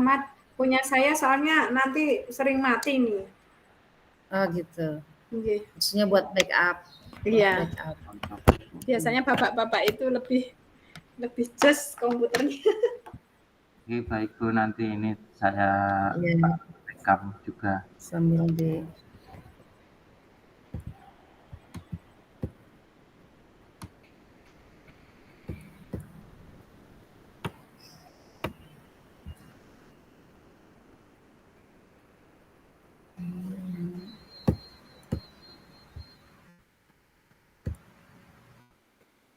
Ahmad. Punya saya soalnya nanti sering mati nih. Oh gitu. Okay. Maksudnya buat backup. Iya. Biasanya bapak-bapak itu lebih just komputernya. Oke, baik Bu, nanti ini saya backup juga. Sambil di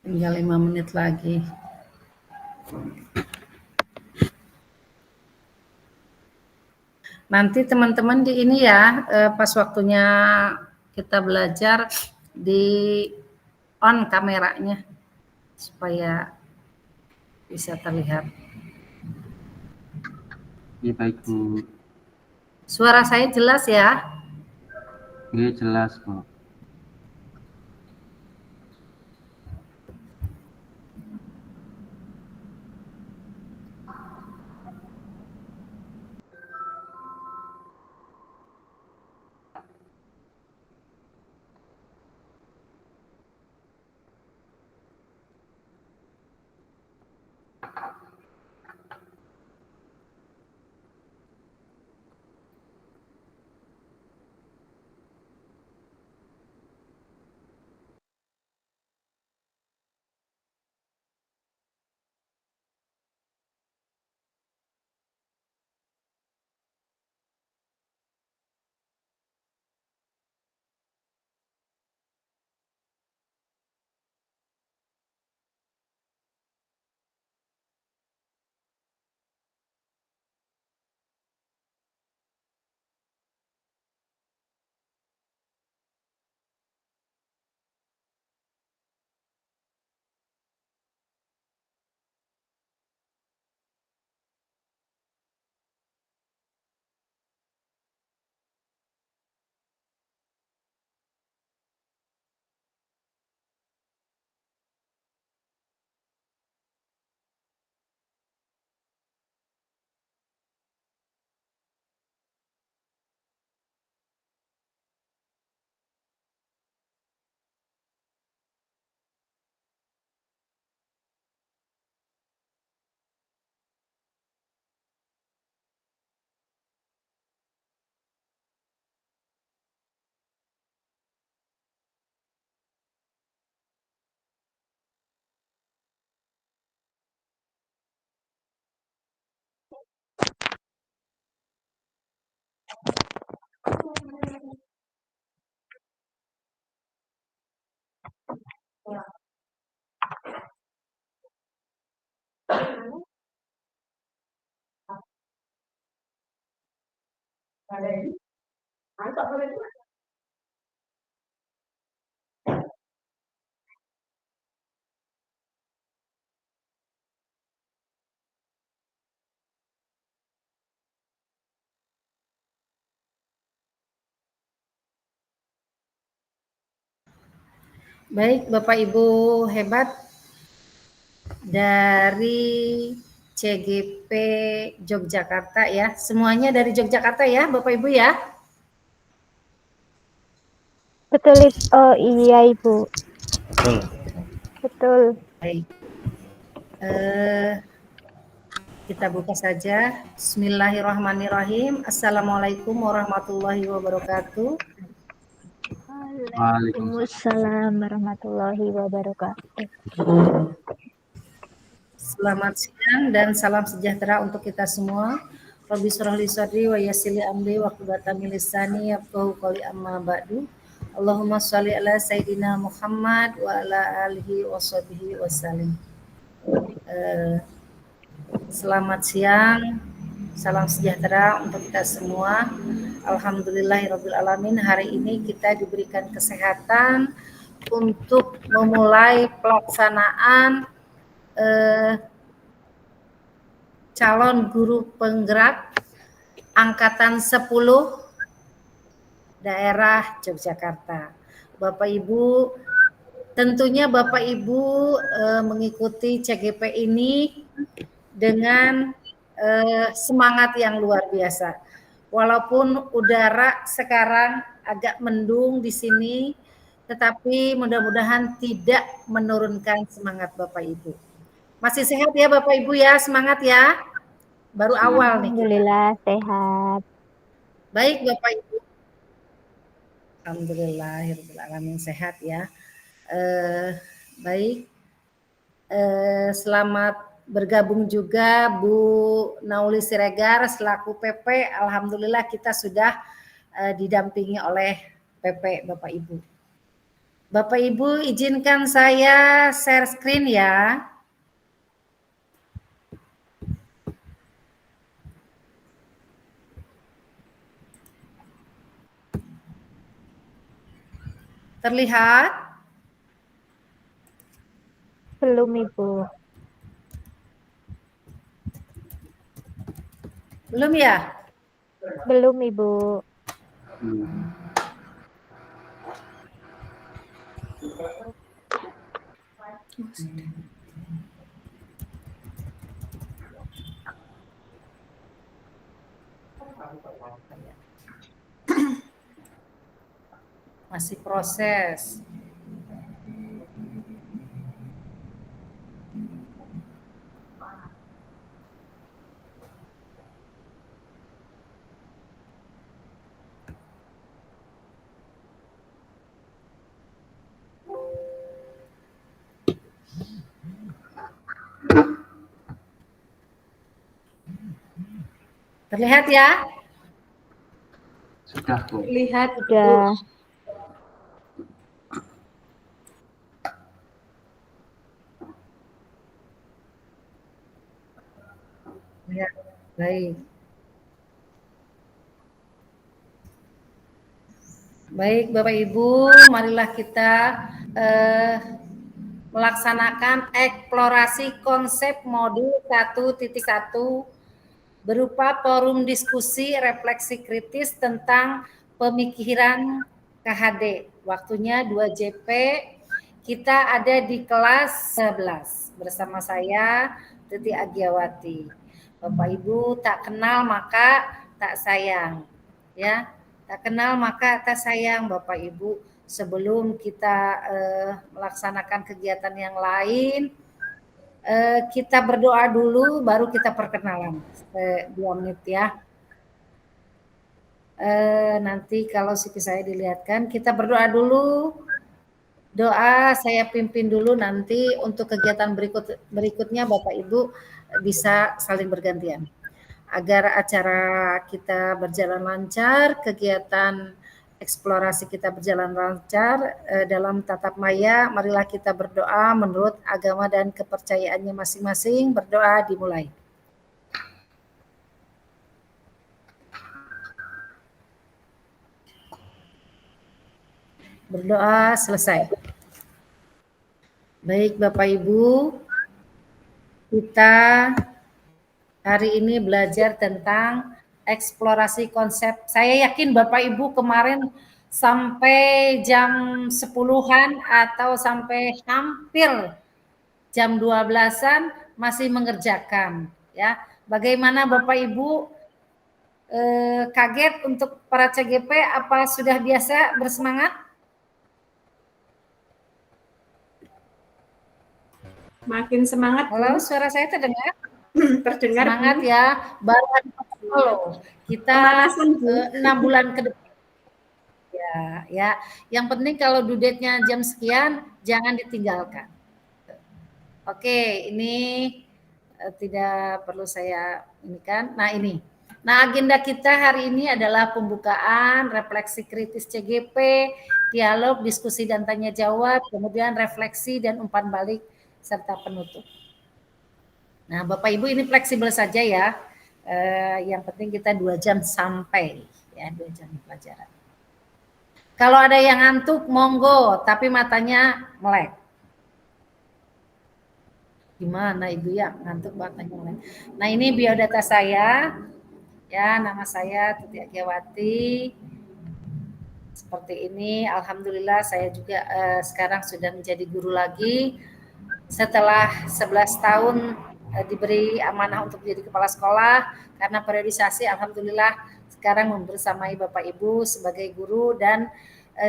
tinggal 5 menit lagi. Nanti teman-teman di ini ya, pas waktunya kita belajar di on kameranya supaya bisa terlihat. Iya baik Bu. Suara saya jelas ya? Iya jelas Bu. Baik, Bapak Ibu hebat dari CGP Yogyakarta ya. Semuanya dari Yogyakarta ya, Bapak Ibu ya. Betul, oh iya Ibu. Betul. Betul. Baik. Kita buka saja. Bismillahirrahmanirrahim. Assalamualaikum warahmatullahi wabarakatuh. Waalaikumsalam warahmatullahi wabarakatuh. Selamat siang dan salam sejahtera untuk kita semua. Rabbi shrah li sadri wa yassir li amri wahlul min lisani yafqahu qawli amma ba'du. Allahumma shalli ala sayidina Muhammad wa ala alihi washabihi wasallim. Selamat siang, salam sejahtera untuk kita semua. Alhamdulillahirabbil alamin. Hari ini kita diberikan kesehatan untuk memulai pelaksanaan calon guru penggerak angkatan 10 daerah Yogyakarta. Bapak Ibu, tentunya Bapak Ibu mengikuti CGP ini dengan semangat yang luar biasa. Walaupun udara sekarang agak mendung di sini, tetapi mudah-mudahan tidak menurunkan semangat Bapak Ibu. Masih sehat ya Bapak Ibu ya, semangat ya. Baru awal nih kita. Alhamdulillah sehat. Baik Bapak Ibu. Alhamdulillahirrahmanirrahim sehat ya. Baik. Selamat bergabung juga Bu Nauli Siregar selaku PP. Alhamdulillah kita sudah didampingi oleh PP Bapak Ibu. Bapak Ibu izinkan saya share screen ya. Terlihat? Belum Ibu. Belum ya? Belum Ibu. Masih proses. Terlihat ya? Sudah, Bu. Lihat Sudah. Ya, baik. Baik Bapak Ibu, marilah kita melaksanakan eksplorasi konsep modul 1.1 berupa forum diskusi refleksi kritis tentang pemikiran KHD. Waktunya 2 JP. Kita ada di kelas 11 bersama saya Titi Agiawati. Bapak Ibu tak kenal maka tak sayang, ya. Tak kenal maka tak sayang Bapak Ibu. Sebelum kita melaksanakan kegiatan yang lain, kita berdoa dulu, baru kita perkenalan 2 menit ya. Nanti kalau CV saya dilihatkan, kita berdoa dulu. Doa saya pimpin dulu, nanti untuk kegiatan berikutnya Bapak Ibu bisa saling bergantian. Agar acara kita berjalan lancar, kegiatan eksplorasi kita berjalan lancar dalam tatap maya, marilah kita berdoa menurut agama dan kepercayaannya masing-masing. Berdoa dimulai. Berdoa selesai. Baik Bapak Ibu, kita hari ini belajar tentang eksplorasi konsep. Saya yakin Bapak Ibu kemarin sampai jam 10-an atau sampai hampir jam 12-an masih mengerjakan ya. Bagaimana Bapak Ibu kaget untuk para CGP, apa sudah biasa bersemangat? makin semangat. Halo, suara saya terdengar? Terdengar. Semangat ya, baru kita 6 bulan ke depan. Ya. Yang penting kalau due date-nya jam sekian, jangan ditinggalkan. Oke, ini tidak perlu saya ini kan. Nah ini. Nah agenda kita hari ini adalah pembukaan, refleksi kritis CGP, dialog, diskusi dan tanya jawab, kemudian refleksi dan umpan balik serta penutup. Nah Bapak Ibu ini fleksibel saja ya. Yang penting kita 2 jam sampai ya, 2 jam pelajaran. Kalau ada yang ngantuk monggo, tapi matanya melek. Gimana Ibu ya, ngantuk matanya melek. Nah ini biodata saya, ya nama saya Titi Agiawati. Seperti ini, alhamdulillah saya juga sekarang sudah menjadi guru lagi. Setelah 11 tahun diberi amanah untuk menjadi kepala sekolah, karena periodisasi alhamdulillah sekarang membersamai Bapak Ibu sebagai guru dan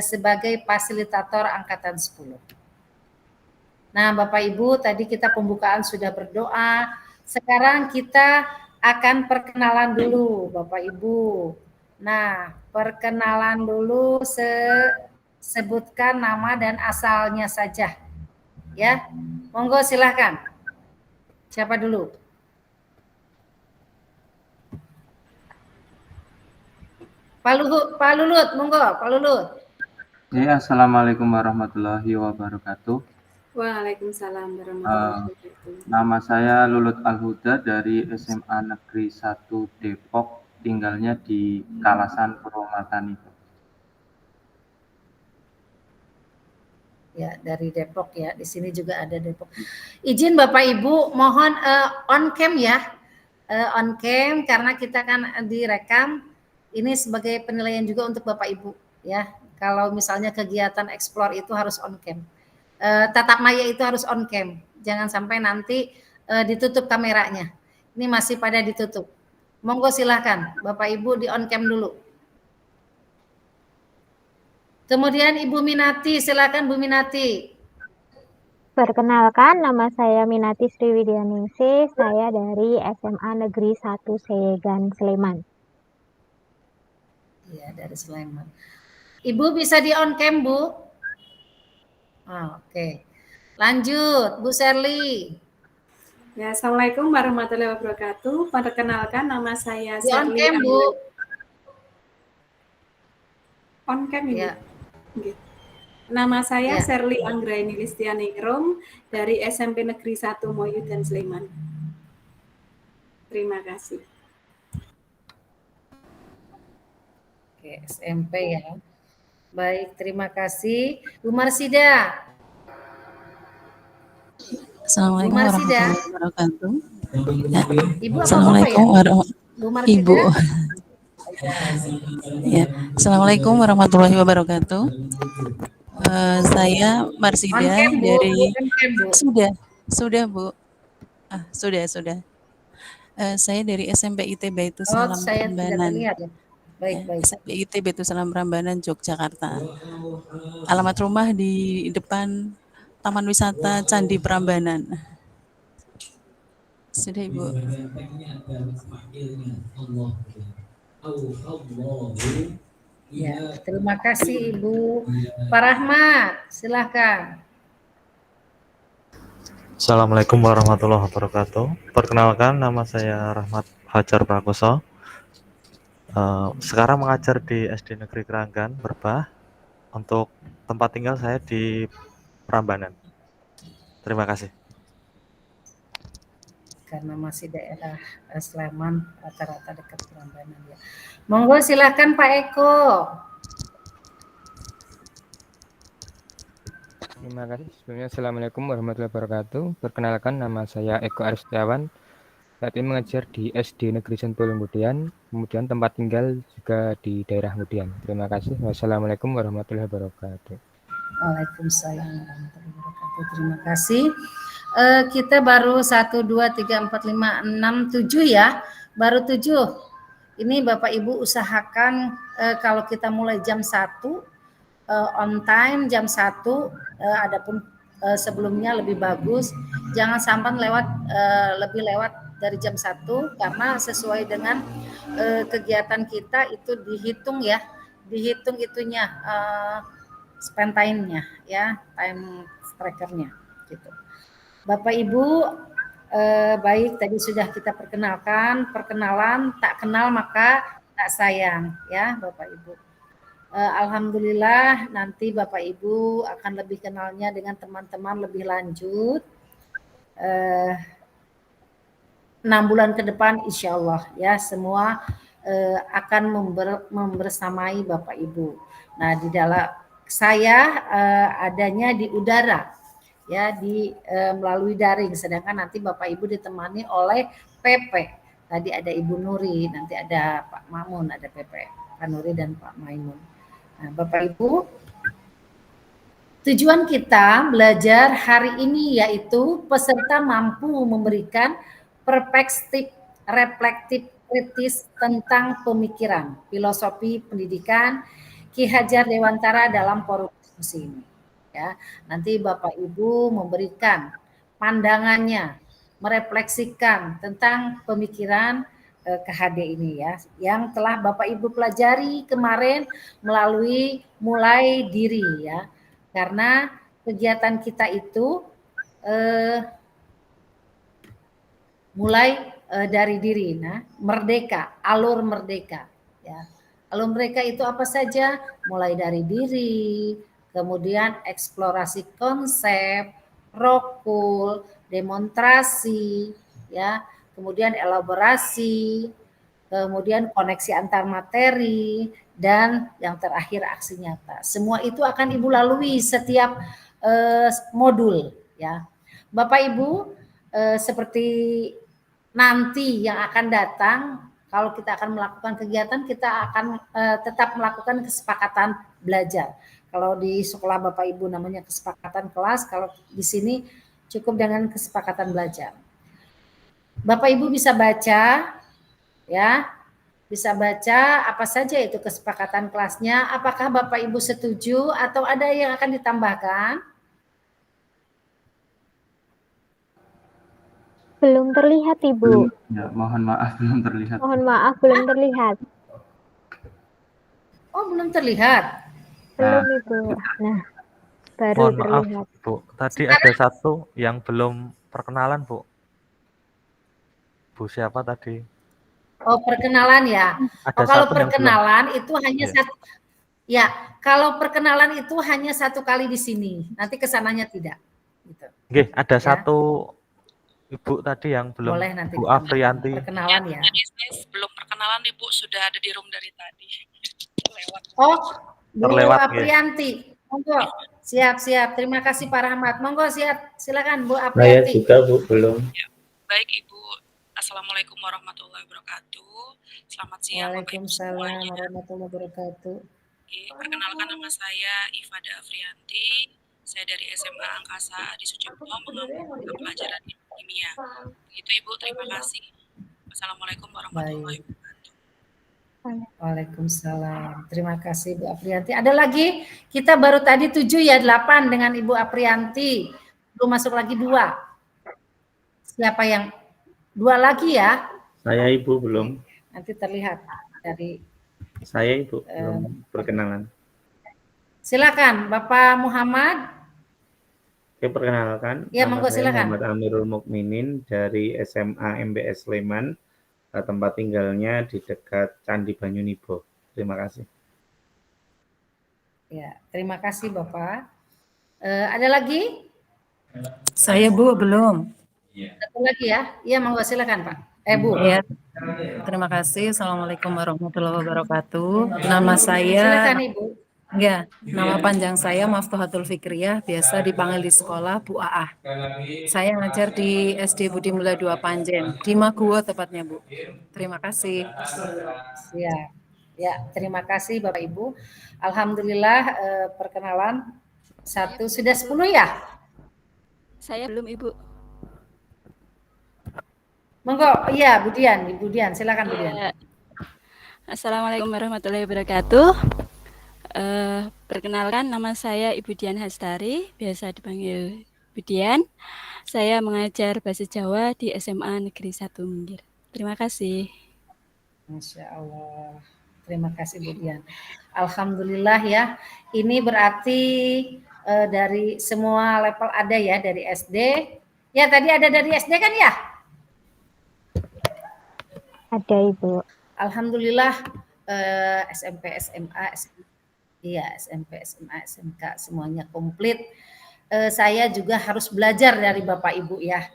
sebagai fasilitator angkatan 10. Nah, Bapak Ibu, tadi kita pembukaan sudah berdoa. Sekarang kita akan perkenalan dulu, Bapak Ibu. Nah, perkenalan dulu, sebutkan nama dan asalnya saja. Ya, monggo silahkan. Siapa dulu? Pak Lulut, monggo, Pak Lulut. Ya, Assalamualaikum warahmatullahi wabarakatuh. Waalaikumsalam warahmatullahi wabarakatuh. Nama saya Lulut Al-Huda dari SMA Negeri 1 Depok, tinggalnya di Kalasan Purwomartani. Ya, dari Depok ya. Di sini juga ada Depok. Izin Bapak Ibu, mohon on cam ya. On cam karena kita kan direkam. Ini sebagai penilaian juga untuk Bapak Ibu ya. Kalau misalnya kegiatan explore itu harus on cam. Tatap maya itu harus on cam. Jangan sampai nanti ditutup kameranya. Ini masih pada ditutup. Monggo silahkan Bapak Ibu di on cam dulu. Kemudian Ibu Minati, silakan Bu Minati. Perkenalkan, nama saya Minati Sriwidianingsih. Saya dari SMA Negeri 1 Segan, Sleman. Iya, dari Sleman. Ibu bisa di on cam, Bu? Oke. Lanjut, Bu Sherly. Ya, Assalamualaikum warahmatullahi wabarakatuh. Perkenalkan, nama saya Di on Sherly cam, Bu. On cam ini. Ya. Nama saya Ya. Sherly Anggraini Listianingrum dari SMP Negeri 1 Moyudan Sleman. Terima kasih. Oke, SMP ya. Baik, terima kasih. Bu Marsida. Assalamualaikum Bu Marsida. warahmatullahi wabarakatuh. Ya. Ibu apa Assalamualaikum ya? Bu Marsida. Ibu. Ya. Assalamualaikum warahmatullahi wabarakatuh. Saya Marsida On cam, Bu. dari On cam, Bu. sudah Bu. Sudah. Saya dari SMP IT Baitu Salam Saya tidak Prambanan. terlihat ya. Baik. SMP IT Baitu Salam Prambanan, Yogyakarta. Alamat rumah di depan Taman Wisata Candi Prambanan. Sudah Ibu. Ya, terima kasih Ibu. Pak Rahmat, silakan. Assalamualaikum warahmatullahi wabarakatuh. Perkenalkan, nama saya Rahmat Hajar Prakoso. Sekarang mengajar di SD Negeri Keranggan, Merbah. Untuk tempat tinggal saya di Prambanan. Terima kasih. Karena masih daerah Sleman, rata-rata dekat Prambanan ya. Monggo silakan Pak Eko. Terima kasih. Sebelumnya Assalamualaikum warahmatullahi wabarakatuh. Perkenalkan, nama saya Eko Aristiawan. Saat ini mengajar di SD Negeri Sentul Mudian, kemudian tempat tinggal juga di daerah Mudian. Terima kasih. Wassalamualaikum warahmatullahi wabarakatuh. Waalaikumsalam warahmatullahi wabarakatuh. Terima kasih. Kita baru 1, 2, 3, 4, 5, 6, 7 ya. Baru 7. Ini Bapak Ibu usahakan kalau kita mulai jam 1, on time jam 1, adapun sebelumnya lebih bagus. Jangan sampai lebih lewat dari jam 1 karena sesuai dengan kegiatan kita itu dihitung ya. Dihitung itunya spend time-nya ya, time trackernya gitu. Bapak Ibu, baik tadi sudah kita perkenalan, tak kenal maka tak sayang ya Bapak Ibu. Alhamdulillah nanti Bapak Ibu akan lebih kenalnya dengan teman-teman lebih lanjut. 6 bulan ke depan insya Allah ya semua akan membersamai Bapak Ibu. Nah di dalam saya adanya di udara ya melalui daring, sedangkan nanti Bapak Ibu ditemani oleh PP. Tadi ada Ibu Nuri, nanti ada Pak Mamun, ada PP, Pak Nuri dan Pak Maimun. Nah, Bapak Ibu, tujuan kita belajar hari ini yaitu peserta mampu memberikan perspektif reflektif kritis tentang pemikiran, filosofi pendidikan Ki Hajar Dewantara dalam forum diskusi ini. Ya, nanti Bapak Ibu memberikan pandangannya, merefleksikan tentang pemikiran KHD ini ya, yang telah Bapak Ibu pelajari kemarin melalui mulai diri ya, karena kegiatan kita itu mulai dari diri, nah merdeka, alur merdeka ya. Alur merdeka itu apa saja? Mulai dari diri, kemudian eksplorasi konsep, rokul, demonstrasi, ya, kemudian elaborasi, kemudian koneksi antar materi, dan yang terakhir aksi nyata. Semua itu akan Ibu lalui setiap modul, ya. Bapak Ibu, seperti nanti yang akan datang, kalau kita akan melakukan kegiatan, kita akan tetap melakukan kesepakatan belajar. Kalau di sekolah Bapak Ibu namanya kesepakatan kelas, kalau di sini cukup dengan kesepakatan belajar. Bapak Ibu bisa baca, ya, bisa baca apa saja itu kesepakatan kelasnya. Apakah Bapak Ibu setuju atau ada yang akan ditambahkan? Belum terlihat, Ibu. Ya, mohon maaf belum terlihat. Mohon maaf, belum terlihat. Oh, belum terlihat. Belum, Ibu. Nah, baru Mohon maaf, terlihat. Bu. Tadi ada satu yang belum perkenalan, Bu. Bu siapa tadi? Oh, perkenalan ya. Ada Oh, kalau satu yang perkenalan itu hanya Iya. satu. Ya, kalau perkenalan itu hanya satu kali di sini. Nanti kesananya tidak. Gitu. Oke, ada Ya. satu Ibu tadi yang belum, Boleh nanti Bu ditambah. Afrianti. Perkenalan ya. Belum perkenalan Ibu, sudah ada di room dari tadi. Lewat. Oh, Bu Terlewat, ya. Aprianti. Monggo. Siap. Terima kasih Pak Rahmat. Monggo silakan Bu Saya Aprianti. juga Bu, belum. Baik Ibu, Assalamualaikum warahmatullahi wabarakatuh. Selamat siang Bapak Ibu Waalaikumsalam semuanya. warahmatullahi wabarakatuh. Oke, perkenalkan nama saya Ifada Afrianti. Saya dari SMA Angkasa Adi Sucipto mengambil pelajaran kimia. Begitu Ibu, terima kasih. Wassalamualaikum warahmatullahi wabarakatuh. Waalaikumsalam. Terima kasih Bu Aprianti. Ada lagi? Kita baru tadi 7 ya, 8 dengan Ibu Aprianti. Belum masuk lagi 2. Siapa yang 2 lagi ya? Saya Ibu belum. Nanti terlihat dari. Saya Ibu belum perkenalan. Silakan Bapak Muhammad. Oke, perkenalkan. Ya, Nama monggo saya silakan. Muhammad Amirul Mukminin dari SMA MBS Sleman. Tempat tinggalnya di dekat Candi Banyunibo. Terima kasih. Ya, terima kasih Bapak. Ada lagi? Saya Bu, belum. Satu lagi ya? Iya, monggo silakan Pak. Bu. Ya, terima kasih. Assalamualaikum warahmatullahi wabarakatuh. Nama saya, Silakan Ibu. ya, nama panjang saya Maftuhatul Fikriyah, biasa dipanggil di sekolah Bu Aah. Saya ngajar di SD Budi Mulya 2 Panjen, di Maguwo tepatnya Bu. Terima kasih. Ya, terima kasih Bapak Ibu. Alhamdulillah perkenalan 1 sudah 10 ya? Saya belum Ibu. Monggo, iya Bu Dian, silakan Bu Dian. Assalamualaikum warahmatullahi wabarakatuh. Perkenalkan nama saya Ibu Dian Hastari, biasa dipanggil Bu Dian. Saya mengajar bahasa Jawa di SMA Negeri 1 Minggir. Terima kasih. Masya Allah. Terima kasih Bu Dian. Alhamdulillah ya. Ini berarti dari semua level ada ya, dari SD. Ya tadi ada dari SD kan ya? Ada Ibu. Alhamdulillah SMP, SMA, SMP, SMA, SMK semuanya komplit. Saya juga harus belajar dari Bapak Ibu ya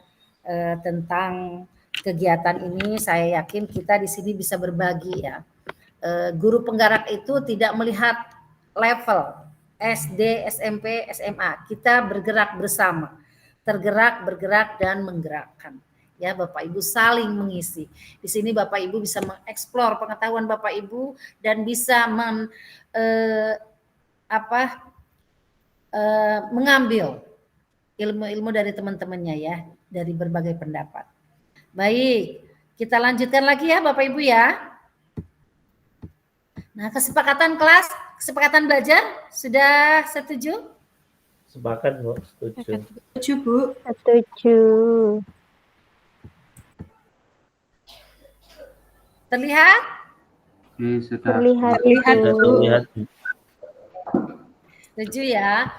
tentang kegiatan ini. Saya yakin kita di sini bisa berbagi ya. Guru penggerak itu tidak melihat level SD, SMP, SMA. Kita bergerak bersama, tergerak, bergerak, dan menggerakkan. Ya, Bapak Ibu saling mengisi. Di sini Bapak Ibu bisa mengeksplor pengetahuan Bapak Ibu dan bisa mengambil ilmu-ilmu dari teman-temannya ya, dari berbagai pendapat. Baik, kita lanjutkan lagi ya Bapak Ibu ya. Nah, kesepakatan kelas, kesepakatan belajar, sudah setuju? Sepakat, Bu. Setuju. Setuju, Bu. Setuju. Terlihat? Oke, sudah. Terlihat, Terlihat, Bu. Bu. Terlihat. Setuju ya.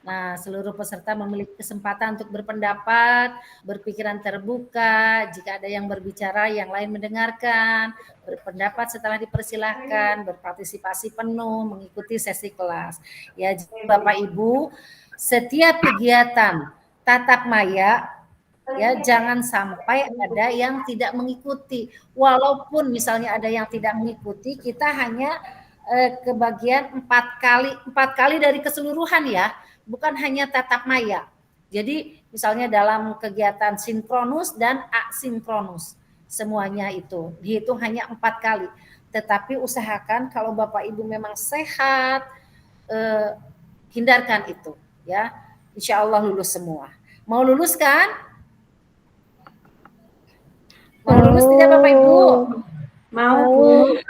Nah, seluruh peserta memiliki kesempatan untuk berpendapat, berpikiran terbuka. Jika ada yang berbicara, yang lain mendengarkan, berpendapat setelah dipersilahkan, berpartisipasi penuh, mengikuti sesi kelas. Ya, Bapak Ibu, setiap kegiatan tatap maya, ya jangan sampai ada yang tidak mengikuti. Walaupun misalnya ada yang tidak mengikuti, kita hanya kebagian 4 kali dari keseluruhan ya, bukan hanya tatap maya. Jadi misalnya dalam kegiatan sinkronus dan asinkronus, semuanya itu dihitung hanya 4 kali. Tetapi usahakan kalau Bapak Ibu memang sehat, hindarkan itu ya. Insya Allah lulus semua. Mau lulus kan? Mau lulus tidak Bapak Ibu? Mau, Bu.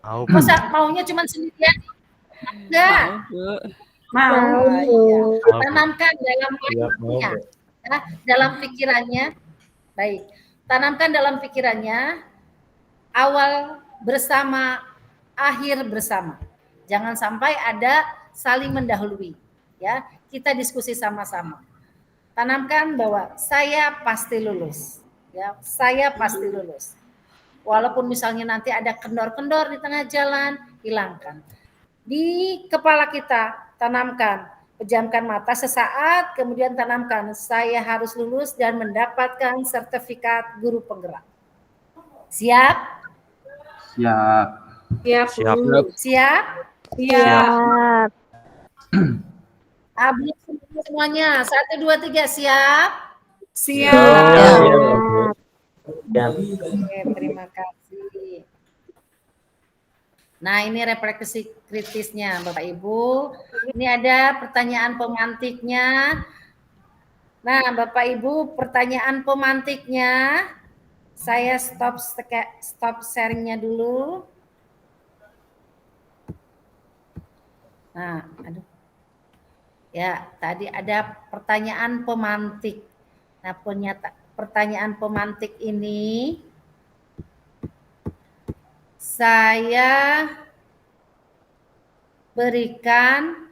Mau, Bu. Masa maunya cuma sendirian? Enggak. Mau. Iya. Tanamkan dalam hatinya, ya, dalam pikirannya. Baik. Tanamkan dalam pikirannya awal bersama, akhir bersama. Jangan sampai ada saling mendahului, ya. Kita diskusi sama-sama. Tanamkan bahwa saya pasti lulus, ya. Saya pasti lulus. Walaupun misalnya nanti ada kendor-kendor di tengah jalan, hilangkan. Di kepala kita tanamkan, pejamkan mata sesaat, kemudian tanamkan, saya harus lulus dan mendapatkan sertifikat guru penggerak. Siap? Siap. Siap, Bu. Siap? Siap. Abis semuanya, 1, 2, 3, siap? Siap. Oke, terima kasih. Nah, ini refleksi kritisnya Bapak Ibu. Ini ada pertanyaan pemantiknya. Nah, Bapak Ibu, pertanyaan pemantiknya. Saya stop sharingnya dulu. Nah, aduh. Ya, tadi ada pertanyaan pemantik. Nah, pertanyaan pemantik ini saya berikan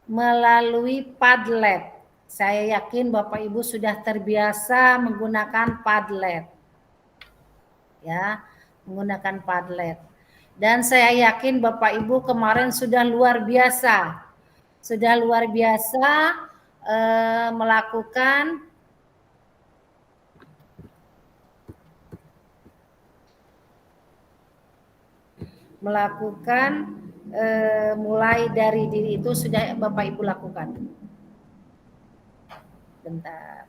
melalui Padlet. Saya yakin Bapak Ibu sudah terbiasa menggunakan Padlet. Ya, menggunakan Padlet. Dan saya yakin Bapak Ibu kemarin sudah luar biasa. Sudah luar biasa melakukan mulai dari diri itu sudah Bapak Ibu lakukan. Bentar.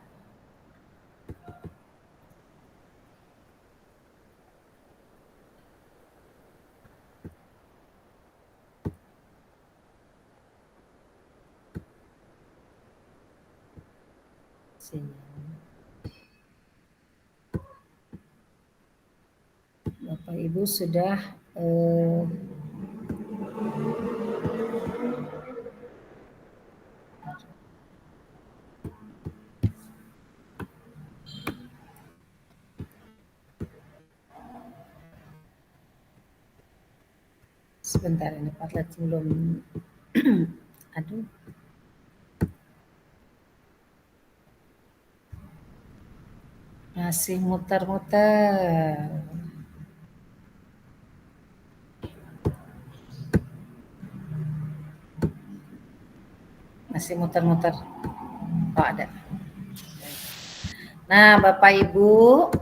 Bapak Ibu sudah sebentar, ini Padlet belum aduh. Masih muter-muter. Masih muter-muter. Oh, ada. Nah, Bapak Ibu,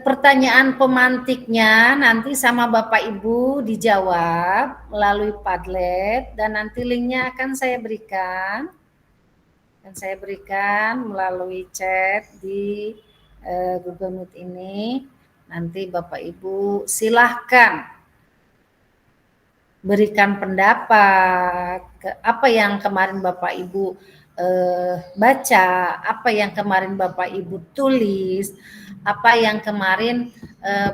pertanyaan pemantiknya nanti sama Bapak Ibu dijawab melalui Padlet dan nanti linknya akan saya berikan. Dan saya berikan melalui chat di Google Meet ini. Nanti Bapak Ibu silahkan berikan pendapat ke apa yang kemarin Bapak Ibu baca, apa yang kemarin Bapak Ibu tulis, apa yang kemarin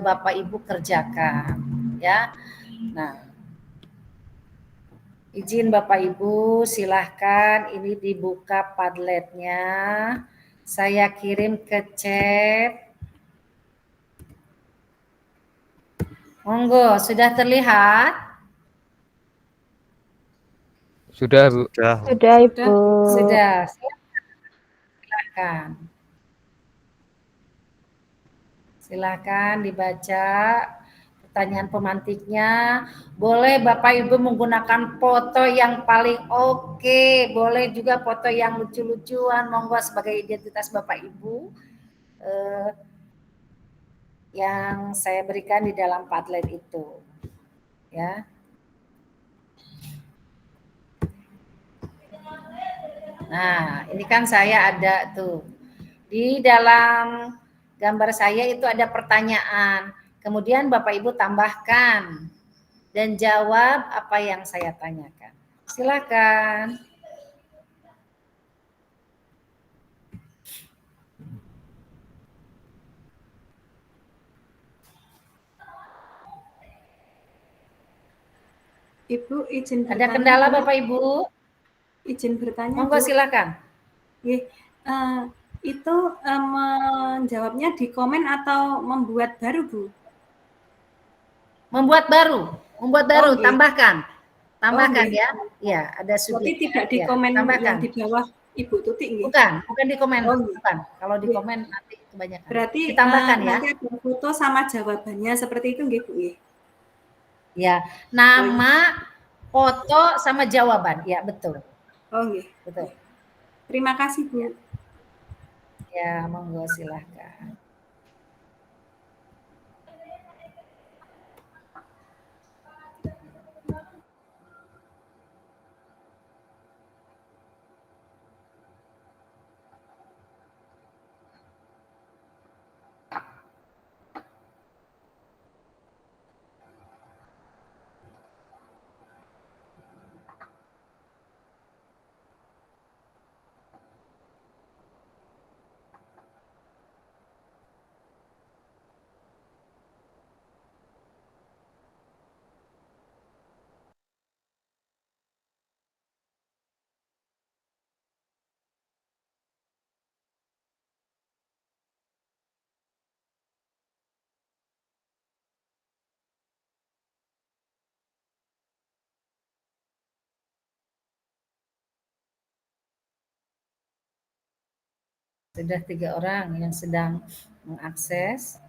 Bapak Ibu kerjakan, ya. Nah, izin Bapak Ibu, silahkan ini dibuka Padletnya. Saya kirim ke chat. Monggo, sudah terlihat? Sudah, Bu. Sudah, Ibu. Sudah. Silahkan. Silahkan dibaca pertanyaan pemantiknya. Boleh Bapak Ibu menggunakan foto yang paling oke. Boleh juga foto yang lucu-lucuan. Monggo sebagai identitas Bapak Ibu. Yang saya berikan di dalam Padlet itu. Ya. Nah, ini kan saya ada tuh. Di dalam gambar saya itu ada pertanyaan. Kemudian Bapak Ibu tambahkan dan jawab apa yang saya tanyakan. Silakan. Ibu izin Ada bertanya. kendala Bapak Ibu? Izin bertanya. Monggo Bu. silakan. Itu menjawabnya di komen atau membuat baru, Bu? Membuat baru, Okay. tambahkan Okay. ya. Ya, ada sudut. Berarti tidak di komen yang di bawah Ibu Tuti, nggih? Bukan di komen, bukan. Kalau di komen nanti kebanyakan. Berarti ditambahkan ya. Nanti ada foto sama jawabannya seperti itu, nggih, Bu? Ya, nama, foto sama jawaban. Ya, betul. Oh, nggih. Betul. Terima kasih, Bu. Ya, monggo silahkan. Sudah 3 orang yang sedang mengakses.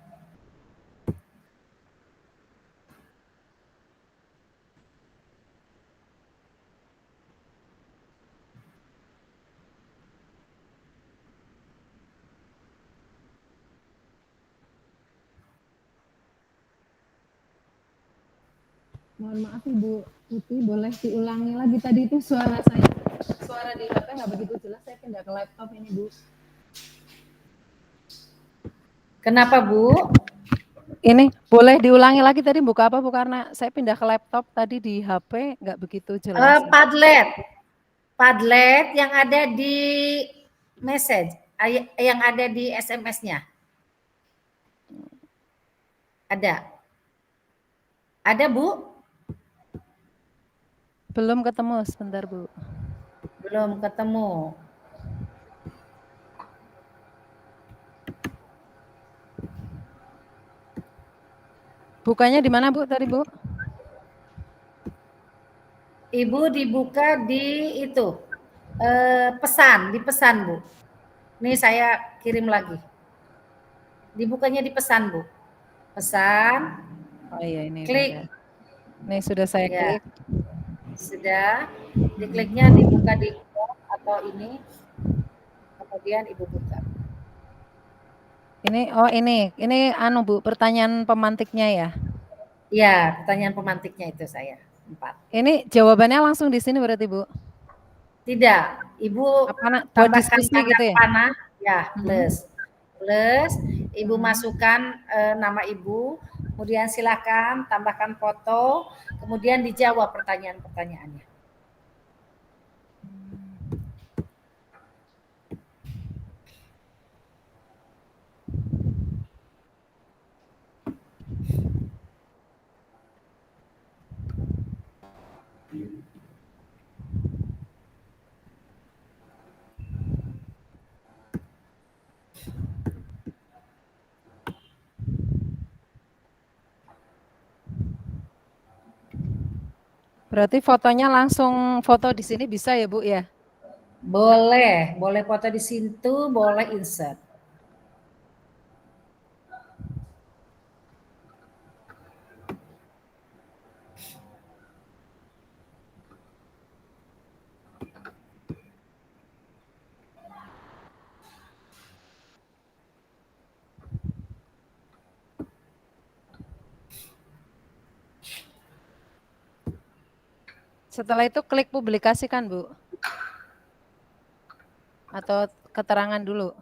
Mohon maaf Ibu Tuti, boleh diulangi lagi tadi itu suara di HP nggak begitu jelas, saya pindah ke laptop ini Bu. Kenapa Bu? Ini boleh diulangi lagi tadi buka apa Bu, karena saya pindah ke laptop tadi di HP nggak begitu jelas. Padlet yang ada di message, yang ada di SMS-nya. Ada Bu? Belum ketemu, sebentar Bu. Belum ketemu. Bukanya di mana Bu tadi Bu? Ibu dibuka di itu, di pesan Bu. Ini saya kirim lagi. Dibukanya di pesan Bu. Pesan. Oh iya ini. Klik. Ini sudah saya klik. Sudah. Dikliknya dibuka di atau ini. Kemudian Ibu buka. Ini anu Bu, pertanyaan pemantiknya ya? Iya, pertanyaan pemantiknya itu saya. 4. Ini jawabannya langsung di sini berarti Bu? Tidak, Ibu tambahkan tanda gitu ya? panah, ya plus, Ibu masukkan nama Ibu, kemudian silakan tambahkan foto, kemudian dijawab pertanyaan-pertanyaannya. Berarti fotonya langsung foto di sini bisa ya Bu ya? Boleh, boleh foto di situ, boleh insert. Setelah itu klik publikasikan Bu? Atau keterangan dulu?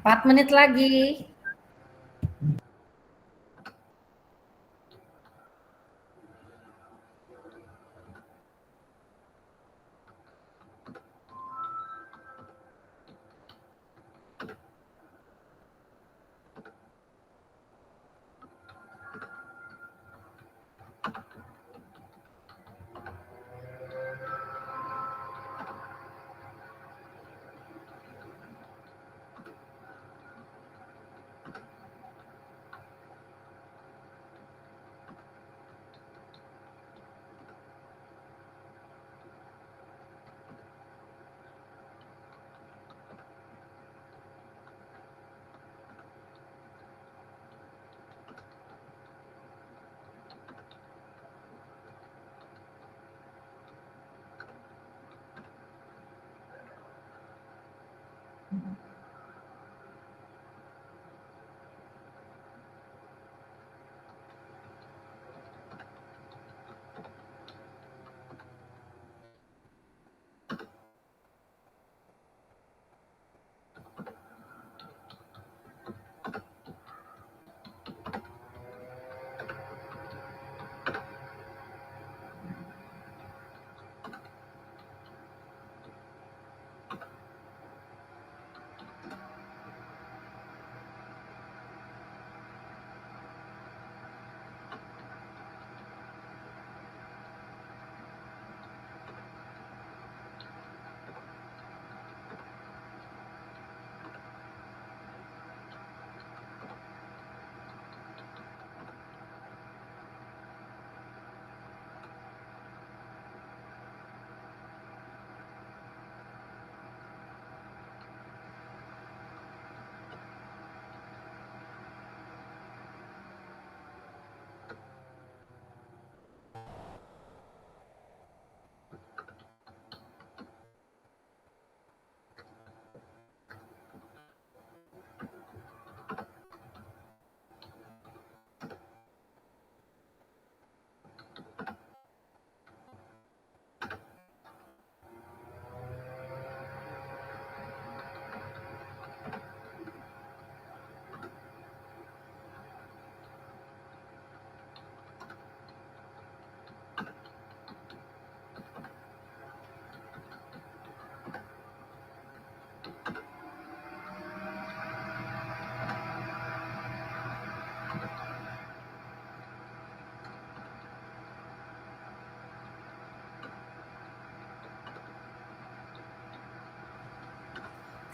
4 menit lagi.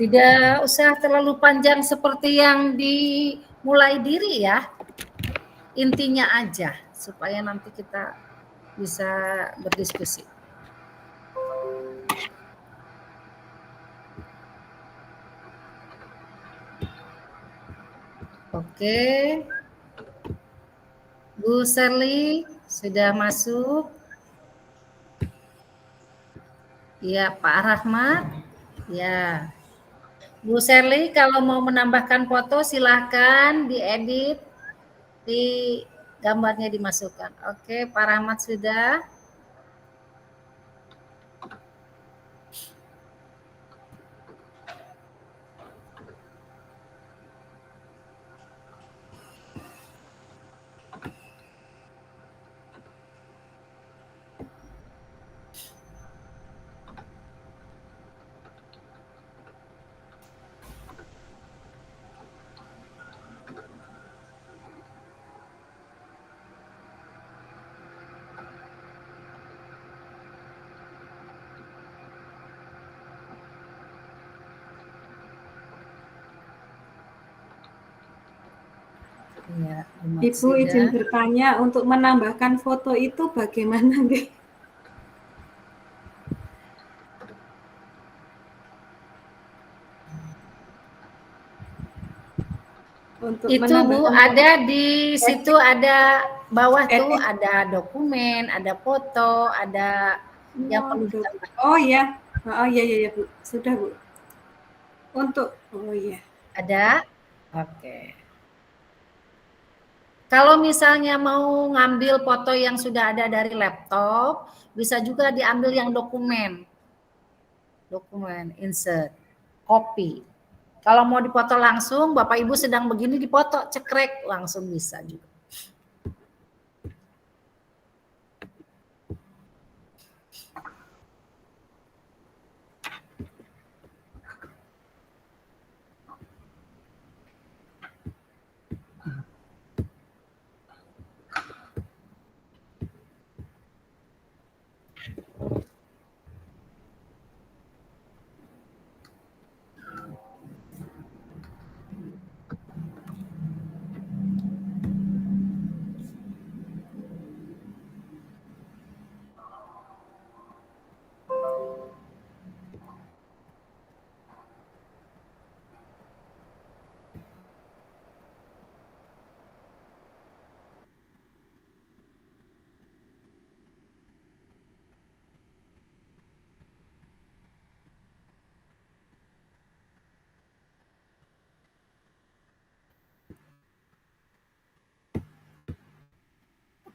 Tidak usah terlalu panjang seperti yang dimulai diri ya. Intinya aja supaya nanti kita bisa berdiskusi. Oke. Bu Sherly sudah masuk. Ya, Pak Rahmat. Ya. Bu Sherly kalau mau menambahkan foto silahkan diedit, di gambarnya dimasukkan. Oke, Pak Rahmat sudah. Ya, Ibu izin bertanya, untuk menambahkan foto itu bagaimana, Dek? Untuk itu Bu ada di situ, ada bawah tuh ada dokumen, ada foto, ada yang perlu ditambah. Oh ya, oh iya ya Bu, sudah Bu. Untuk oh iya. Ada, oke. Kalau misalnya mau ngambil foto yang sudah ada dari laptop, bisa juga diambil yang dokumen, insert, copy. Kalau mau dipoto langsung, Bapak Ibu sedang begini dipoto, cekrek, langsung bisa juga.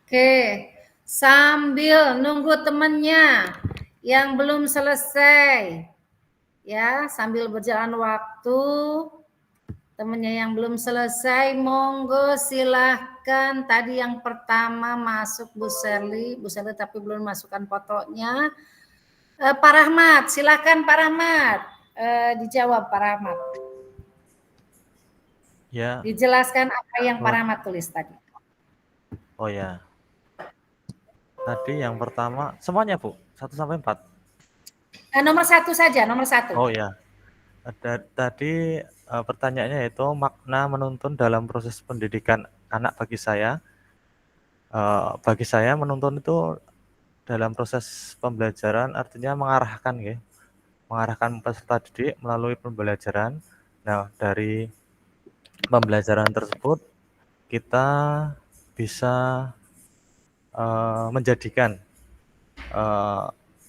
Oke, sambil nunggu temannya yang belum selesai, ya, sambil berjalan waktu, temannya yang belum selesai, monggo silahkan. Tadi yang pertama masuk Bu Sherly tapi belum masukkan fotonya. Pak Rahmat, silahkan Pak Rahmat, dijawab Pak Rahmat. Ya. Dijelaskan apa yang Pak Rahmat tulis tadi. Oh ya. Tadi yang pertama, semuanya Bu, 1 sampai 4. Nomor 1 saja, nomor 1. Oh ya. Tadi pertanyaannya yaitu makna menuntun dalam proses pendidikan anak bagi saya. Bagi saya menuntun itu dalam proses pembelajaran artinya mengarahkan ya. Mengarahkan peserta didik melalui pembelajaran. Nah, dari pembelajaran tersebut kita bisa menjadikan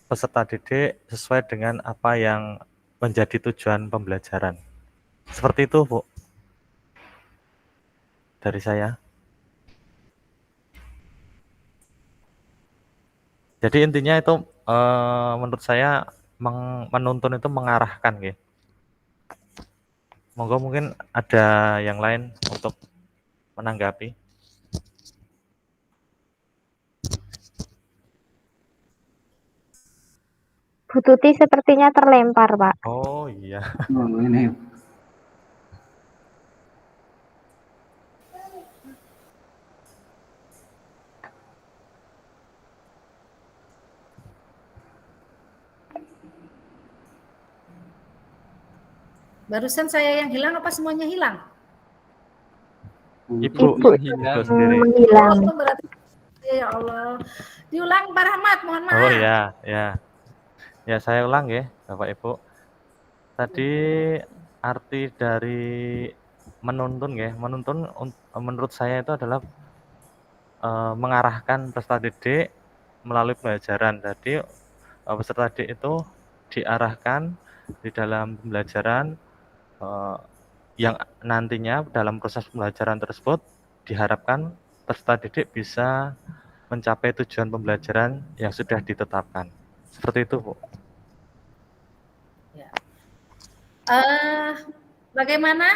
peserta didik sesuai dengan apa yang menjadi tujuan pembelajaran. Seperti itu, Bu. Dari saya. Jadi intinya itu menurut saya menuntun itu mengarahkan gitu. Monggo mungkin ada yang lain untuk menanggapi. Bu Tuti sepertinya terlempar, Pak. Oh iya. Oh, ini Barusan saya yang hilang apa semuanya hilang? Ibu sendiri. Menghilang. Oh, berarti ya Allah. Diulang Pak Rahmat, mohon maaf. Oh ya, ya. Ya saya ulang ya, Bapak Ibu. Tadi arti dari menuntun ya, menuntun menurut saya itu adalah mengarahkan peserta didik melalui pembelajaran. Jadi peserta didik itu diarahkan di dalam pembelajaran yang nantinya dalam proses pembelajaran tersebut diharapkan peserta didik bisa mencapai tujuan pembelajaran yang sudah ditetapkan. Seperti itu, Bu. Ya. Bagaimana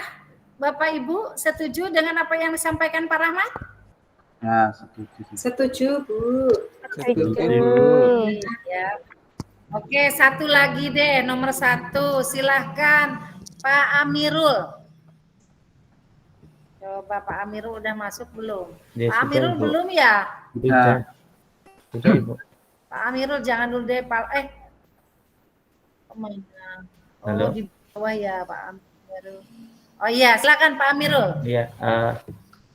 Bapak Ibu, setuju dengan apa yang disampaikan Pak Rahmat? ya setuju. Setuju, Bu. Setuju. Ya. Oke, satu lagi deh, nomor 1. Silahkan Pak Amirul. Coba Pak Amirul udah masuk belum? Ya, Pak Amirul sudah, belum ya? Sudah, Ibu. Pak Amirul jangan dulu deh, Pak. Halo. Di bawah ya Pak Amirul. Oh iya, silakan Pak Amirul. Iya,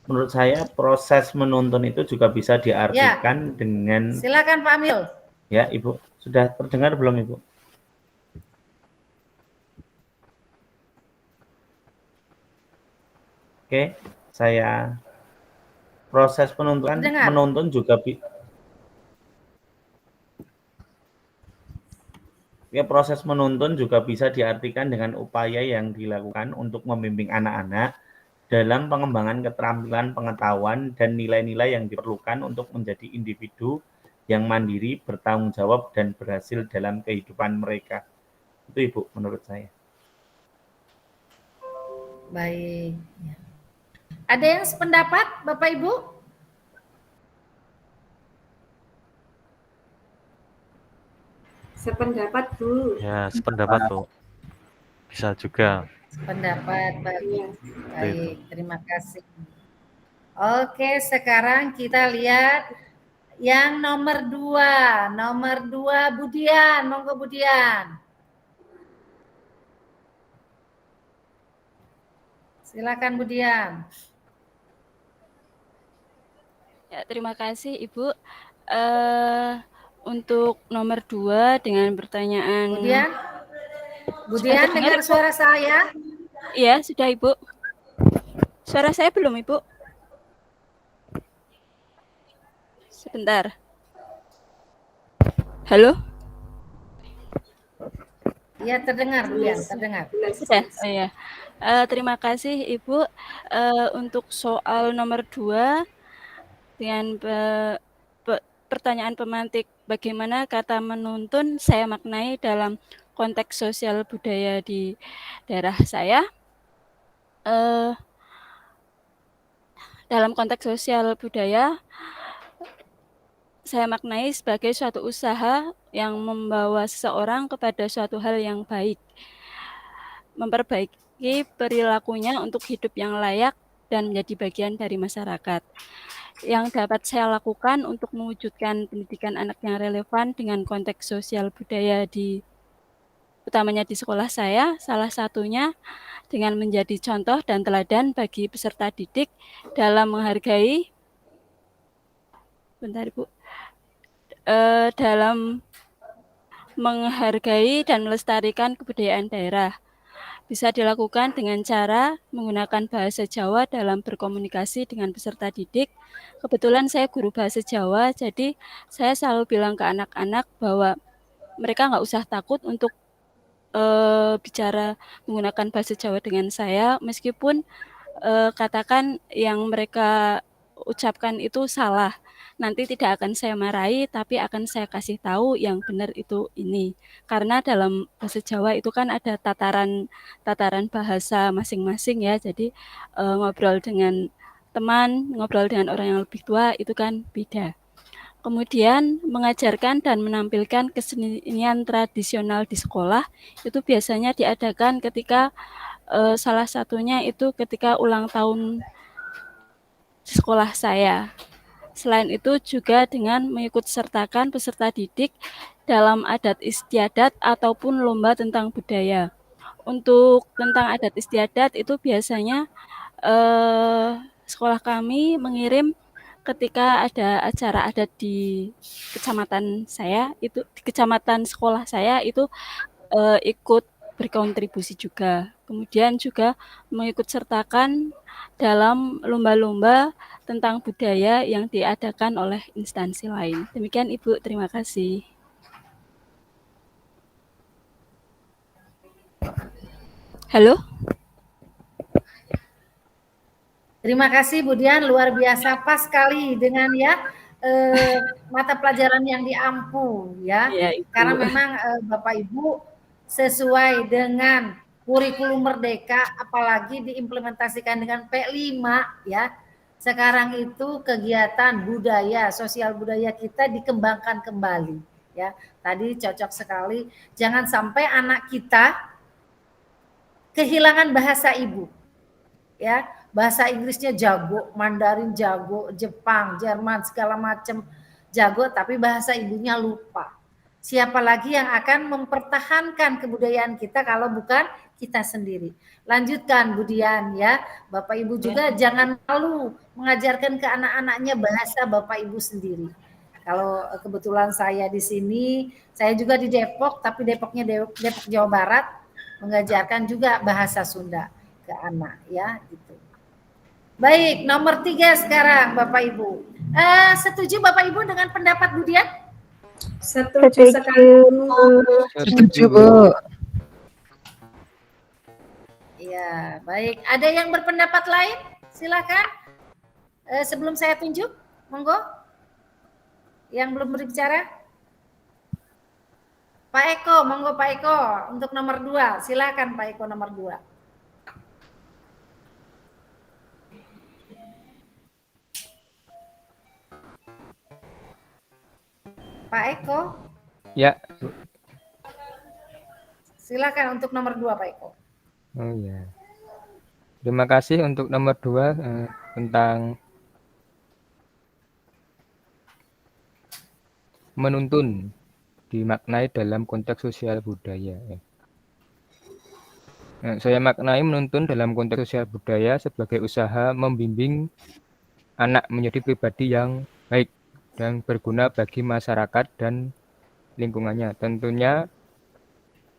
menurut saya proses menuntun itu juga bisa diartikan dengan. Silakan Pak Amirul. Ya, Ibu. Sudah terdengar belum, Ibu? Oke, saya proses penuntunan menuntun juga proses menuntun juga bisa diartikan dengan upaya yang dilakukan untuk membimbing anak-anak dalam pengembangan keterampilan pengetahuan dan nilai-nilai yang diperlukan untuk menjadi individu yang mandiri, bertanggung jawab, dan berhasil dalam kehidupan mereka. Itu Ibu, menurut saya. Baik. Ya. Ada yang sependapat, Bapak Ibu? Sependapat, Bu. Ya, sependapat, Bu. Bisa juga. Sependapat, Iya. baik. Terima kasih. Oke, sekarang kita lihat yang nomor 2. Nomor 2, Budian. Monggo Budian. Silakan Budian. Ya, terima kasih Ibu. Untuk nomor 2 dengan pertanyaan. Budian dengar suara saya? Iya, sudah Ibu. Suara saya belum Ibu? Sebentar. Halo? Iya, terdengar Budian, terdengar. Sudah. Oh ya. Terima kasih Ibu. Untuk soal nomor 2 dengan pertanyaan pemantik, bagaimana kata menuntun saya maknai dalam konteks sosial budaya di daerah saya. Dalam konteks sosial budaya, saya maknai sebagai suatu usaha yang membawa seseorang kepada suatu hal yang baik, memperbaiki perilakunya untuk hidup yang layak dan menjadi bagian dari masyarakat. Yang dapat saya lakukan untuk mewujudkan pendidikan anak yang relevan dengan konteks sosial budaya utamanya di sekolah saya, salah satunya dengan menjadi contoh dan teladan bagi peserta didik dalam menghargai, dalam menghargai dan melestarikan kebudayaan daerah. Bisa dilakukan dengan cara menggunakan bahasa Jawa dalam berkomunikasi dengan peserta didik. Kebetulan saya guru bahasa Jawa, jadi saya selalu bilang ke anak-anak bahwa mereka nggak usah takut untuk bicara menggunakan bahasa Jawa dengan saya, meskipun katakan yang mereka ucapkan itu salah. Nanti tidak akan saya marahi, tapi akan saya kasih tahu yang benar itu ini. Karena dalam bahasa Jawa itu kan ada tataran bahasa masing-masing ya. Jadi ngobrol dengan teman, ngobrol dengan orang yang lebih tua itu kan beda. Kemudian mengajarkan dan menampilkan kesenian tradisional di sekolah itu biasanya diadakan ketika salah satunya itu ketika ulang tahun sekolah saya. Selain itu juga dengan mengikut sertakan peserta didik dalam adat istiadat ataupun lomba tentang budaya. Untuk tentang adat istiadat itu biasanya sekolah kami mengirim ketika ada acara adat di kecamatan saya, itu di kecamatan sekolah saya itu ikut berkontribusi juga. Kemudian juga mengikut sertakan dalam lomba-lomba tentang budaya yang diadakan oleh instansi lain. Demikian Ibu, terima kasih. Halo? Terima kasih Budian, luar biasa, pas sekali dengan mata pelajaran yang diampu ya. Karena memang Bapak Ibu sesuai dengan kurikulum Merdeka, apalagi diimplementasikan dengan P5 ya. Sekarang itu kegiatan budaya, sosial budaya kita dikembangkan kembali ya. Tadi cocok sekali, jangan sampai anak kita kehilangan bahasa ibu. Ya, bahasa Inggrisnya jago, Mandarin jago, Jepang, Jerman segala macam jago, tapi bahasa ibunya lupa. Siapa lagi yang akan mempertahankan kebudayaan kita kalau bukan kita sendiri? Lanjutkan Budian ya. Bapak Ibu juga jangan malu mengajarkan ke anak-anaknya bahasa Bapak Ibu sendiri. Kalau kebetulan saya di sini, saya juga di Depok, tapi Depoknya Depok Jawa Barat, mengajarkan juga bahasa Sunda ke anak ya gitu. Baik, nomor 3 sekarang Bapak Ibu. Setuju Bapak Ibu dengan pendapat Budian? Setuju sekali. Setuju, Bu. Iya, baik. Ada yang berpendapat lain? Silakan. Sebelum saya tunjuk, monggo. Yang belum berbicara? Pak Eko, monggo Pak Eko untuk nomor 2. Silakan Pak Eko nomor 2. Pak Eko, Ya. silakan untuk nomor 2 Pak Eko. Oh ya. Terima kasih untuk nomor 2 tentang menuntun dimaknai dalam konteks sosial budaya. Saya maknai menuntun dalam konteks sosial budaya sebagai usaha membimbing anak menjadi pribadi yang baik dan berguna bagi masyarakat dan lingkungannya. Tentunya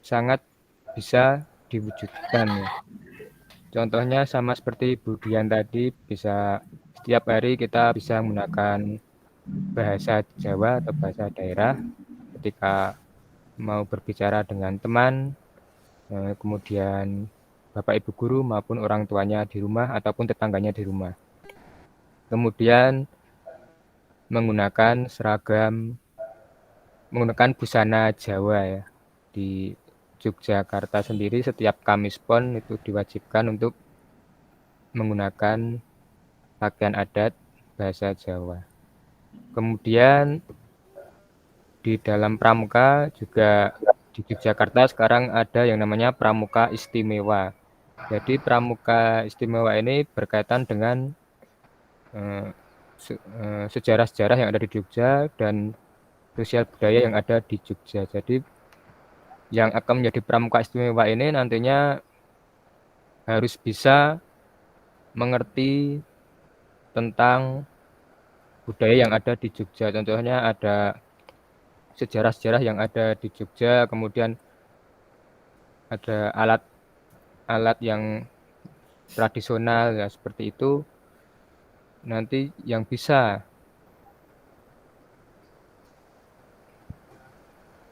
sangat bisa diwujudkan ya. Contohnya sama seperti Bu Dian tadi, bisa setiap hari kita bisa menggunakan bahasa Jawa atau bahasa daerah ketika mau berbicara dengan teman, kemudian Bapak Ibu guru maupun orang tuanya di rumah ataupun tetangganya di rumah. Kemudian menggunakan busana Jawa ya. Di Yogyakarta sendiri setiap Kamis Pon itu diwajibkan untuk menggunakan pakaian adat bahasa Jawa. Kemudian di dalam pramuka juga di Yogyakarta sekarang ada yang namanya pramuka istimewa. Jadi pramuka istimewa ini berkaitan dengan sejarah-sejarah yang ada di Jogja dan sosial budaya yang ada di Jogja. Jadi yang akan menjadi pramuka istimewa ini nantinya harus bisa mengerti tentang budaya yang ada di Jogja. Contohnya ada sejarah-sejarah yang ada di Jogja, kemudian ada alat-alat yang tradisional ya seperti itu. Nanti yang bisa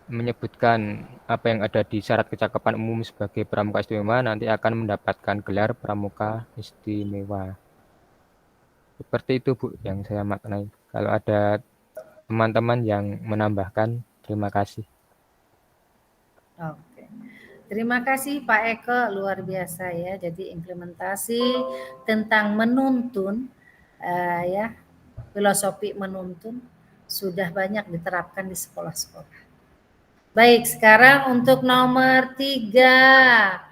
menyebutkan apa yang ada di syarat kecakapan umum sebagai pramuka istimewa nanti akan mendapatkan gelar pramuka istimewa. Seperti itu Bu yang saya maknai. Kalau ada teman-teman yang menambahkan, terima kasih. Oke. Terima kasih Pak Eko, luar biasa ya. Jadi implementasi tentang menuntun ya, filosofi menuntun sudah banyak diterapkan di sekolah-sekolah. Baik, sekarang untuk nomor 3,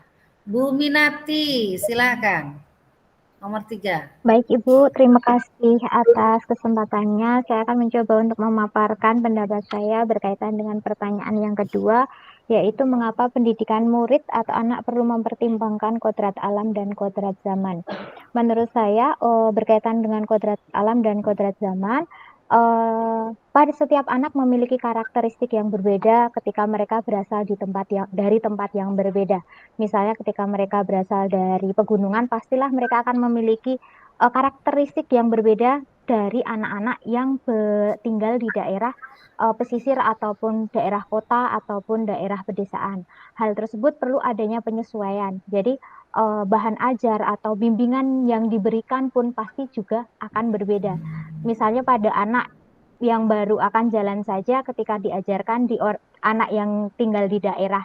Bu Minati, silakan. Nomor 3. Baik Ibu, terima kasih atas kesempatannya. Saya akan mencoba untuk memaparkan pendapat saya berkaitan dengan pertanyaan yang kedua, yaitu mengapa pendidikan murid atau anak perlu mempertimbangkan kodrat alam dan kodrat zaman. Menurut saya, berkaitan dengan kodrat alam dan kodrat zaman, pada setiap anak memiliki karakteristik yang berbeda ketika mereka berasal dari tempat yang berbeda. Misalnya ketika mereka berasal dari pegunungan, pastilah mereka akan memiliki karakteristik yang berbeda dari anak-anak yang tinggal di daerah pesisir ataupun daerah kota ataupun daerah pedesaan. Hal tersebut perlu adanya penyesuaian. Jadi bahan ajar atau bimbingan yang diberikan pun pasti juga akan berbeda. Misalnya pada anak yang baru akan jalan saja ketika diajarkan anak yang tinggal di daerah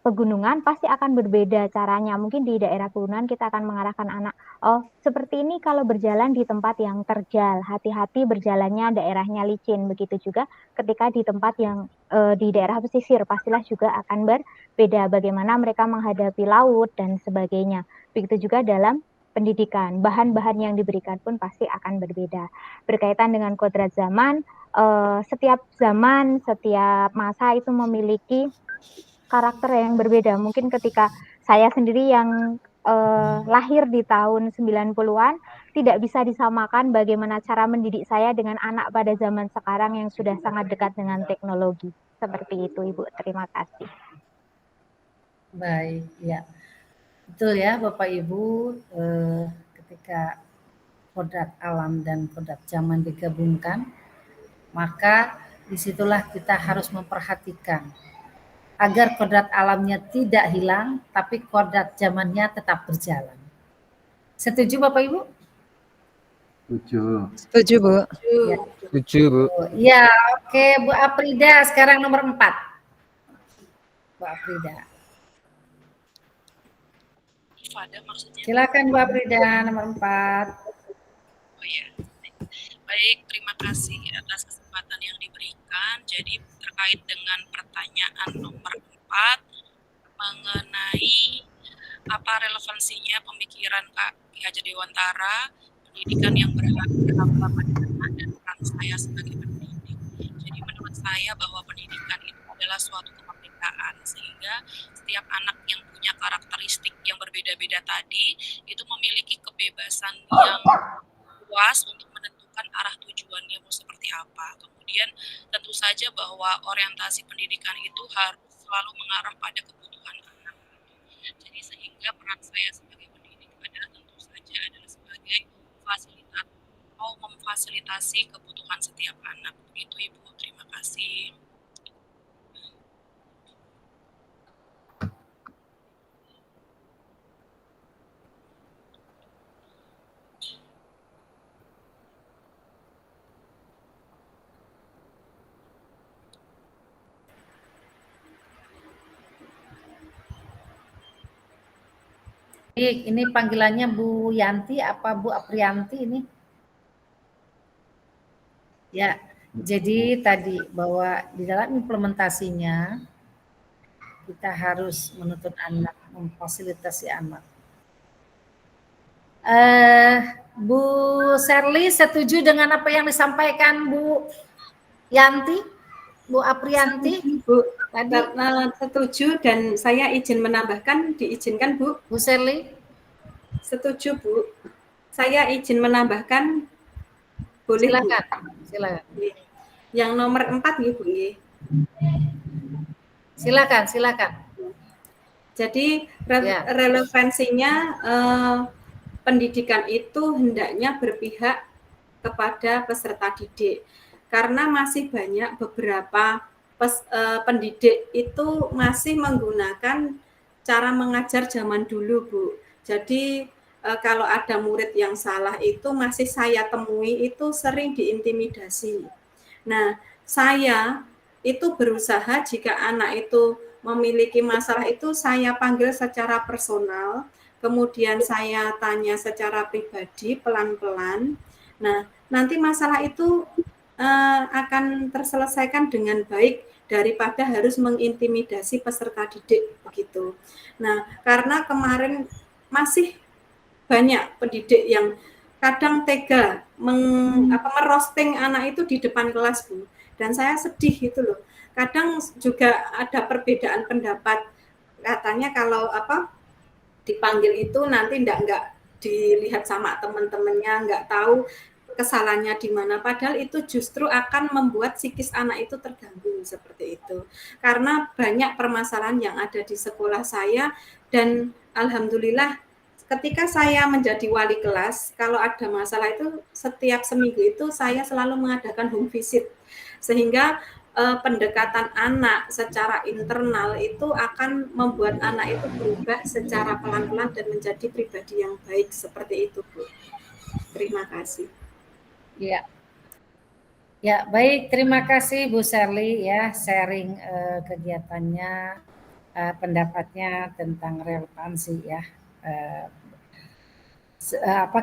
pegunungan pasti akan berbeda caranya. Mungkin di daerah pegunungan kita akan mengarahkan anak, oh seperti ini kalau berjalan di tempat yang terjal, hati-hati berjalannya daerahnya licin. Begitu juga ketika di tempat yang di daerah pesisir, pastilah juga akan berbeda bagaimana mereka menghadapi laut dan sebagainya. Begitu juga dalam pendidikan, bahan-bahan yang diberikan pun pasti akan berbeda. Berkaitan dengan kodrat zaman, setiap zaman, setiap masa itu memiliki karakter yang berbeda. Mungkin ketika saya sendiri yang lahir di tahun 90-an tidak bisa disamakan bagaimana cara mendidik saya dengan anak pada zaman sekarang yang sudah sangat dekat dengan teknologi. Seperti itu Ibu, terima kasih. Baik, ya. Betul ya Bapak Ibu, ketika kodrat alam dan kodrat zaman digabungkan, maka disitulah kita harus memperhatikan agar kodrat alamnya tidak hilang, tapi kodrat zamannya tetap berjalan. Setuju Bapak Ibu? Setuju. Setuju, Bu. Ya. Setuju, Bu. Ya, oke Bu Aprida, sekarang nomor 4. Bu Aprida. Silakan Bu Aprida, nomor 4. Oh ya, baik, terima kasih atas kesempatan yang diberikan. pendidikan. Jadi terkait dengan pertanyaan nomor 4 mengenai apa relevansinya pemikiran Kak Ki Hajar Dewantara, pendidikan yang berdampak pada anak dan peran saya sebagai pendidik. Jadi menurut saya bahwa pendidikan itu adalah suatu kemerdekaan, sehingga setiap anak yang punya karakteristik yang berbeda-beda tadi itu memiliki kebebasan yang luas untuk menentukan arah tujuannya mau seperti apa. Kemudian tentu saja bahwa orientasi pendidikan itu harus selalu mengarah pada kebutuhan anak. Jadi sehingga peran saya sebagai pendidik adalah tentu saja adalah sebagai fasilitator atau memfasilitasi kebutuhan setiap anak. Begitu Ibu, terima kasih. Ini panggilannya Bu Yanti apa Bu Aprianti ini? Ya, jadi tadi bahwa di dalam implementasinya kita harus menuntut anak, memfasilitasi anak. Bu Sherly setuju dengan apa yang disampaikan Bu Yanti, Bu Aprianti? Bu, tadi setuju dan saya izin menambahkan, diizinkan Bu. Bu Sherly? Setuju Bu. Saya izin menambahkan, boleh silakan, Bu? Silakan. Yang nomor 4 ya Bu. Silakan. Jadi relevansinya pendidikan itu hendaknya berpihak kepada peserta didik, karena masih banyak beberapa pendidik itu masih menggunakan cara mengajar zaman dulu Bu. Jadi kalau ada murid yang salah itu masih saya temui itu sering diintimidasi. Nah, saya itu berusaha jika anak itu memiliki masalah itu saya panggil secara personal, kemudian saya tanya secara pribadi pelan-pelan. Nah, nanti masalah itu akan terselesaikan dengan baik daripada harus mengintimidasi peserta didik begitu. Nah, karena kemarin masih banyak pendidik yang kadang tega merosting anak itu di depan kelas Bu, dan saya sedih itu loh. Kadang juga ada perbedaan pendapat, katanya kalau dipanggil itu nanti enggak dilihat sama teman-temannya, enggak tahu kesalahannya di mana, padahal itu justru akan membuat psikis anak itu terganggu seperti itu. Karena banyak permasalahan yang ada di sekolah saya, dan alhamdulillah ketika saya menjadi wali kelas, kalau ada masalah itu setiap seminggu itu saya selalu mengadakan home visit, sehingga pendekatan anak secara internal itu akan membuat anak itu berubah secara pelan-pelan dan menjadi pribadi yang baik seperti itu Bu. Terima kasih. Ya, baik, terima kasih Bu Sherly ya sharing kegiatannya, pendapatnya tentang relevansi ya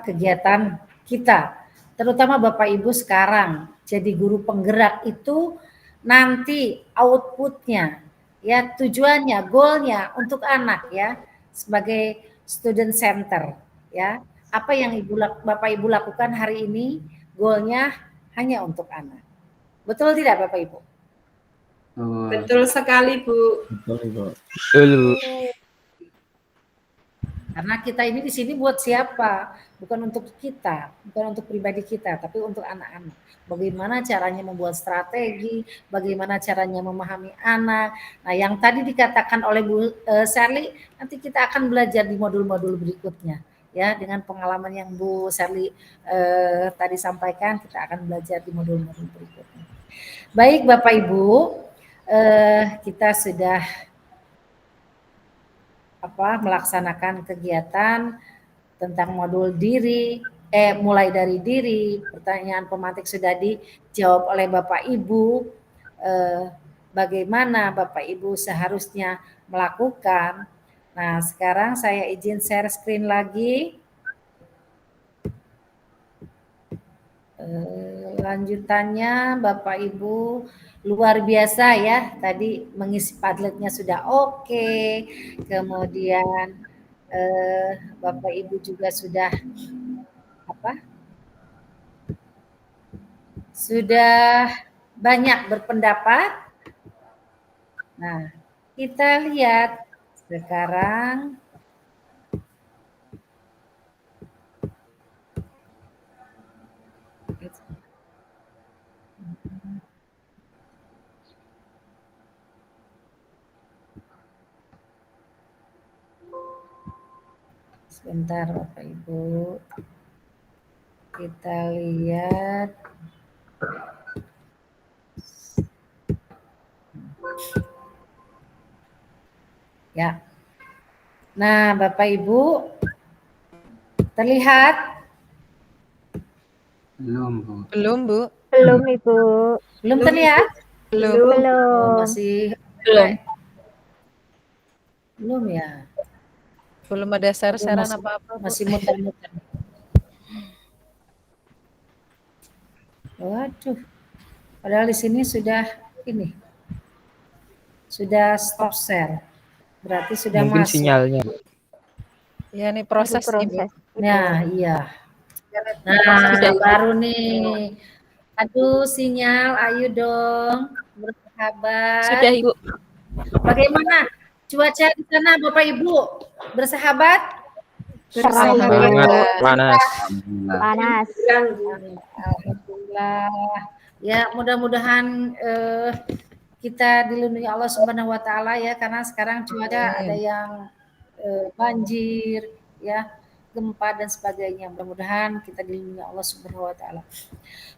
kegiatan kita, terutama Bapak Ibu sekarang jadi guru penggerak itu nanti outputnya ya, tujuannya, goalnya untuk anak ya, sebagai student center ya, apa yang Bapak Ibu lakukan hari ini goalnya hanya untuk anak. Betul tidak Bapak Ibu? Betul sekali Bu. Betul. Karena kita ini di sini buat siapa? Bukan untuk kita, bukan untuk pribadi kita, tapi untuk anak-anak. Bagaimana caranya membuat strategi, bagaimana caranya memahami anak. Nah, yang tadi dikatakan oleh Bu Sherly, nanti kita akan belajar di modul-modul berikutnya. Ya, dengan pengalaman yang Bu Sherly tadi sampaikan, kita akan belajar di modul-modul berikutnya. Baik, Bapak Ibu, kita sudah melaksanakan kegiatan tentang modul diri, mulai dari diri, pertanyaan pemantik sudah dijawab oleh Bapak Ibu, bagaimana Bapak Ibu seharusnya melakukan. Nah, sekarang saya izin share screen lagi. Lanjutannya Bapak Ibu luar biasa ya, tadi mengisi Padletnya sudah oke, kemudian Bapak Ibu juga sudah sudah banyak berpendapat. Nah, kita lihat sekarang sebentar Bapak Ibu, kita lihat. Ya. Nah, Bapak Ibu, terlihat? Belum, Bu. Belum, Bu. Belum, Ibu. Belum terlihat? Belum. Oh, Belum. masih belum ya? Belum ada share-sharean Masih- apa-apa, Bu. Masih muter-muter. Waduh. Padahal di sini sudah ini. Sudah stop share. Berarti sudah Mungkin masuk. sinyalnya. Ya, ini proses. Proses. Nah, iya. Nah, baru nih. Aduh, sinyal, ayo dong, bersahabat. Sudah, Ibu. Bagaimana cuaca di sana, Bapak Ibu? Bersahabat? Cerah, Bu. Sangat panas. Panas. Alhamdulillah. Ya, mudah-mudahan kita dilindungi Allah Subhanahu wa taala ya, karena sekarang cuaca ada yang banjir ya, gempa dan sebagainya. Mudah-mudahan kita dilindungi Allah Subhanahu wa taala.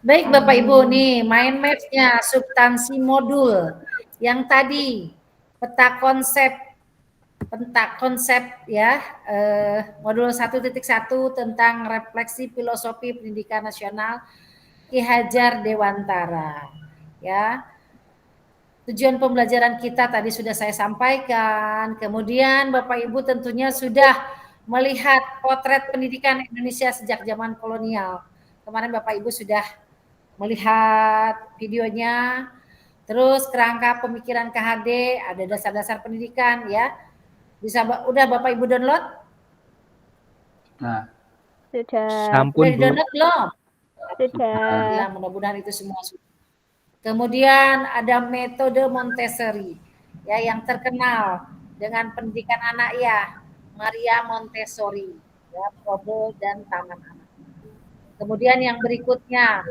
Baik Bapak Ibu, nih main mapsnya substansi modul yang tadi peta konsep ya, modul 1.1 tentang refleksi filosofi pendidikan nasional Ki Hajar Dewantara ya. Tujuan pembelajaran kita tadi sudah saya sampaikan. Kemudian Bapak Ibu tentunya sudah melihat potret pendidikan Indonesia sejak zaman kolonial. Kemarin Bapak Ibu sudah melihat videonya. Terus kerangka pemikiran KHD, ada dasar-dasar pendidikan ya. Bisa udah Bapak Ibu download? Nah, Sudah. Sampun, Udah Bu. download belum? Sudah. Ya, mudah-mudahan itu semua sudah. Kemudian ada metode Montessori ya, yang terkenal dengan pendidikan anak ya, Maria Montessori ya, Probo dan Taman Anak. Kemudian yang berikutnya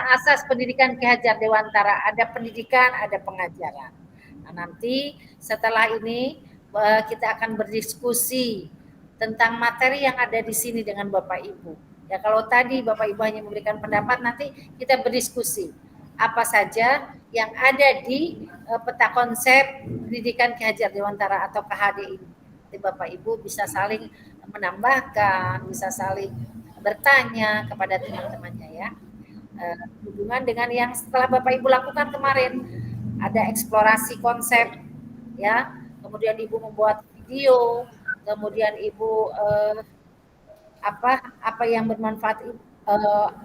asas pendidikan Ki Hajar Dewantara, ada pendidikan, ada pengajaran. Nah, nanti setelah ini kita akan berdiskusi tentang materi yang ada di sini dengan Bapak Ibu. Ya, kalau tadi Bapak Ibu hanya memberikan pendapat, nanti kita berdiskusi apa saja yang ada di peta konsep pendidikan Ki Hajar Dewantara atau KHD ini. Jadi Bapak Ibu bisa saling menambahkan, bisa saling bertanya kepada teman-temannya ya. Hubungan dengan yang setelah Bapak Ibu lakukan kemarin, ada eksplorasi konsep ya, kemudian Ibu membuat video, kemudian Ibu apa yang bermanfaat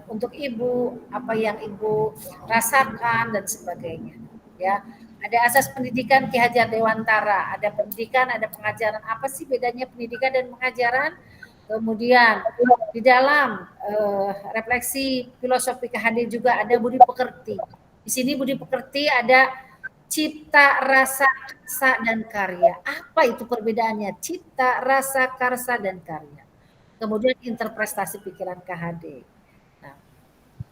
untuk Ibu, apa yang Ibu rasakan dan sebagainya ya. Ada asas pendidikan Ki Hajar Dewantara, ada pendidikan, ada pengajaran. Apa sih bedanya pendidikan dan pengajaran? Kemudian di dalam refleksi filosofi KHD juga ada budi pekerti. Di sini budi pekerti ada cipta, rasa, karsa, dan karya. Apa itu perbedaannya? Cipta, rasa, karsa, dan karya. Kemudian interpretasi pikiran KHD. Nah,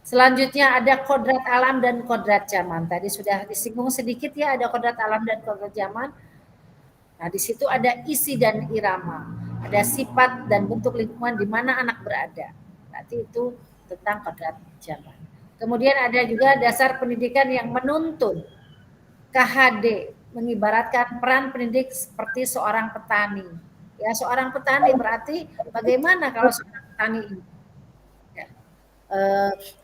selanjutnya ada kodrat alam dan kodrat zaman. Tadi sudah disinggung sedikit ya, ada kodrat alam dan kodrat zaman. Nah, di situ ada isi dan irama, ada sifat dan bentuk lingkungan di mana anak berada. Berarti itu tentang kodrat zaman. Kemudian ada juga dasar pendidikan yang menuntun. KHD mengibaratkan peran pendidik seperti seorang petani. Ya, seorang petani berarti bagaimana kalau seorang petani ini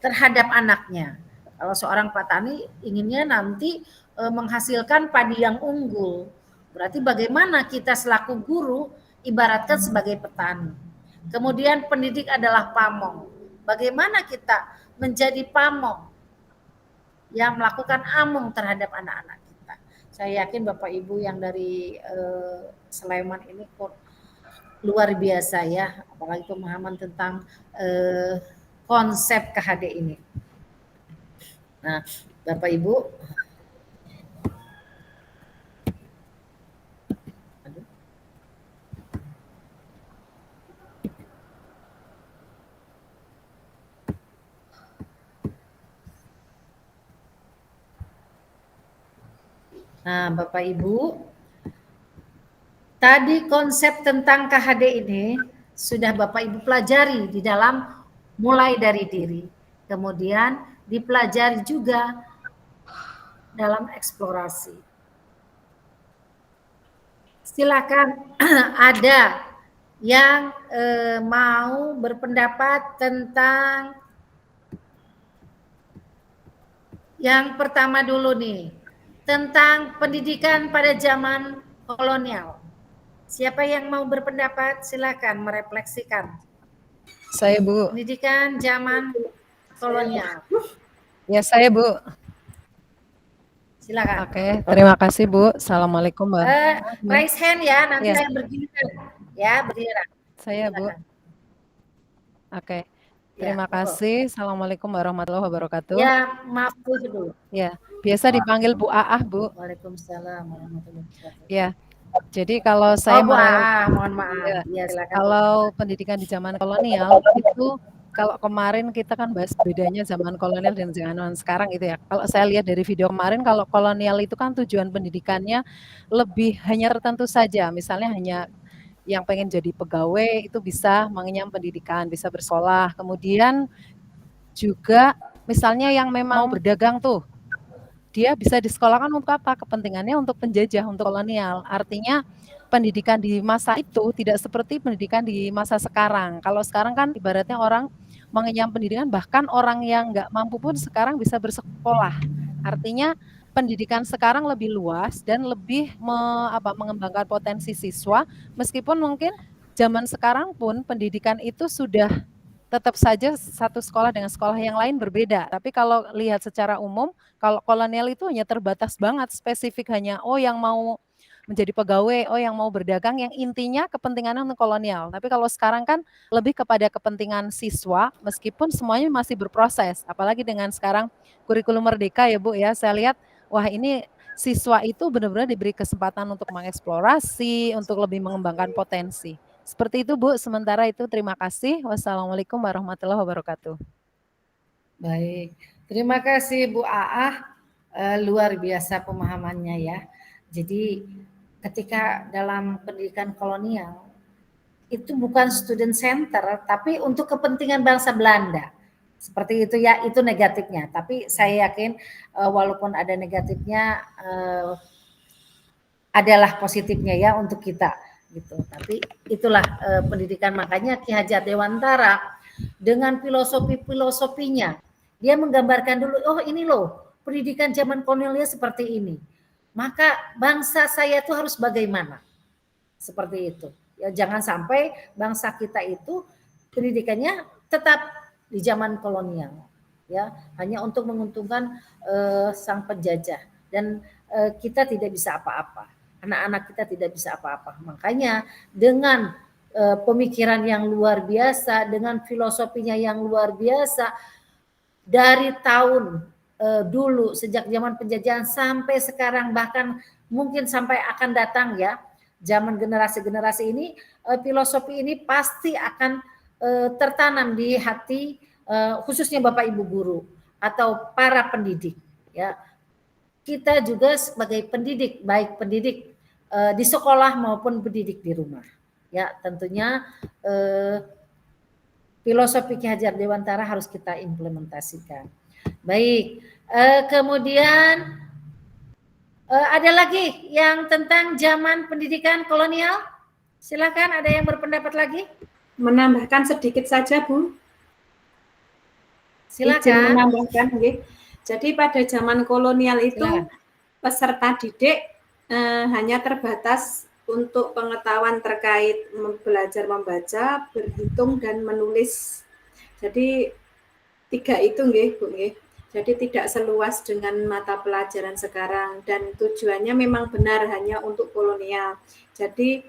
terhadap anaknya. Kalau seorang petani inginnya nanti menghasilkan padi yang unggul, berarti bagaimana kita selaku guru ibaratkan sebagai petani. Kemudian pendidik adalah pamong. Bagaimana kita menjadi pamong yang melakukan among terhadap anak-anak kita. Saya yakin Bapak Ibu yang dari Sleman ini kok luar biasa ya, apalagi pemahaman tentang konsep KHD ini. Nah, Bapak Ibu, nah, Bapak Ibu, tadi konsep tentang KHD ini sudah Bapak Ibu pelajari di dalam mulai dari diri. Kemudian dipelajari juga dalam eksplorasi. Silakan ada yang mau berpendapat tentang yang pertama dulu nih, tentang pendidikan pada zaman kolonial. Siapa yang mau berpendapat? Silakan merefleksikan. Saya, Bu. Pendidikan zaman kolonial. Ya, saya, Bu. Silakan. Oke, terima kasih, Bu. Assalamualaikum, Mbak. Raise hand ya, nanti Ya. saya bergiliran. Ya, bergiliran. Saya, Bu. Silakan. Oke. Ya, Terima monggo. kasih. Assalamualaikum warahmatullahi wabarakatuh. Ya, maaf dulu. Ya, biasa dipanggil Bu Aah, Bu. Waalaikumsalam warahmatullahi wabarakatuh. Ya. Jadi kalau saya Bu Aah, mohon maaf. Ya, Ya, silakan. kalau pendidikan di zaman kolonial itu kalau kemarin kita kan bahas bedanya zaman kolonial dan zaman sekarang gitu ya. Kalau saya lihat dari video kemarin, kalau kolonial itu kan tujuan pendidikannya lebih hanya tertentu saja. Misalnya hanya yang pengen jadi pegawai itu bisa mengenyam pendidikan, bisa bersekolah. Kemudian juga misalnya yang memang mau berdagang tuh, dia bisa disekolahkan untuk apa? Kepentingannya untuk penjajah, untuk kolonial. Artinya pendidikan di masa itu tidak seperti pendidikan di masa sekarang. Kalau sekarang kan ibaratnya orang mengenyam pendidikan, bahkan orang yang nggak mampu pun sekarang bisa bersekolah. Artinya pendidikan sekarang lebih luas dan lebih mengembangkan potensi siswa, meskipun mungkin zaman sekarang pun pendidikan itu sudah tetap saja satu sekolah dengan sekolah yang lain berbeda. Tapi kalau lihat secara umum, kalau kolonial itu hanya terbatas banget, spesifik hanya yang mau menjadi pegawai, yang mau berdagang, yang intinya kepentingannya untuk kolonial. Tapi kalau sekarang kan lebih kepada kepentingan siswa, meskipun semuanya masih berproses. Apalagi dengan sekarang kurikulum merdeka ya Bu ya, saya lihat wah ini siswa itu benar-benar diberi kesempatan untuk mengeksplorasi, untuk lebih mengembangkan potensi. Seperti itu Bu, sementara itu terima kasih. Wassalamualaikum warahmatullahi wabarakatuh. Baik, terima kasih Bu Aah, luar biasa pemahamannya ya. Jadi ketika dalam pendidikan kolonial itu bukan student center, tapi untuk kepentingan bangsa Belanda. Seperti itu ya, itu negatifnya. Tapi saya yakin walaupun ada negatifnya, adalah positifnya ya untuk kita. Gitu. Tapi itulah pendidikan, makanya Ki Hajar Dewantara dengan filosofinya dia menggambarkan dulu, ini loh pendidikan zaman kolonialnya seperti ini, maka bangsa saya itu harus bagaimana, seperti itu ya. Jangan sampai bangsa kita itu pendidikannya tetap di zaman kolonial ya, hanya untuk menguntungkan sang penjajah, dan kita tidak bisa apa-apa. Anak-anak kita tidak bisa apa-apa. Makanya dengan pemikiran yang luar biasa, dengan filosofinya yang luar biasa, dari tahun dulu sejak zaman penjajahan sampai sekarang, bahkan mungkin sampai akan datang ya, zaman generasi-generasi ini, filosofi ini pasti akan tertanam di hati khususnya Bapak Ibu guru atau para pendidik ya. Kita juga sebagai pendidik, baik pendidik di sekolah maupun pendidik di rumah. Ya, tentunya filosofi Ki Hajar Dewantara harus kita implementasikan. Baik, kemudian ada lagi yang tentang zaman pendidikan kolonial? Silakan, ada yang berpendapat lagi? Menambahkan sedikit saja, Bu. Silakan. Izin menambahkan, okay. Jadi pada zaman kolonial itu peserta didik hanya terbatas untuk pengetahuan terkait belajar membaca, berhitung dan menulis. Jadi 3 itu nggih, Bu nggih. Jadi tidak seluas dengan mata pelajaran sekarang dan tujuannya memang benar hanya untuk kolonial. Jadi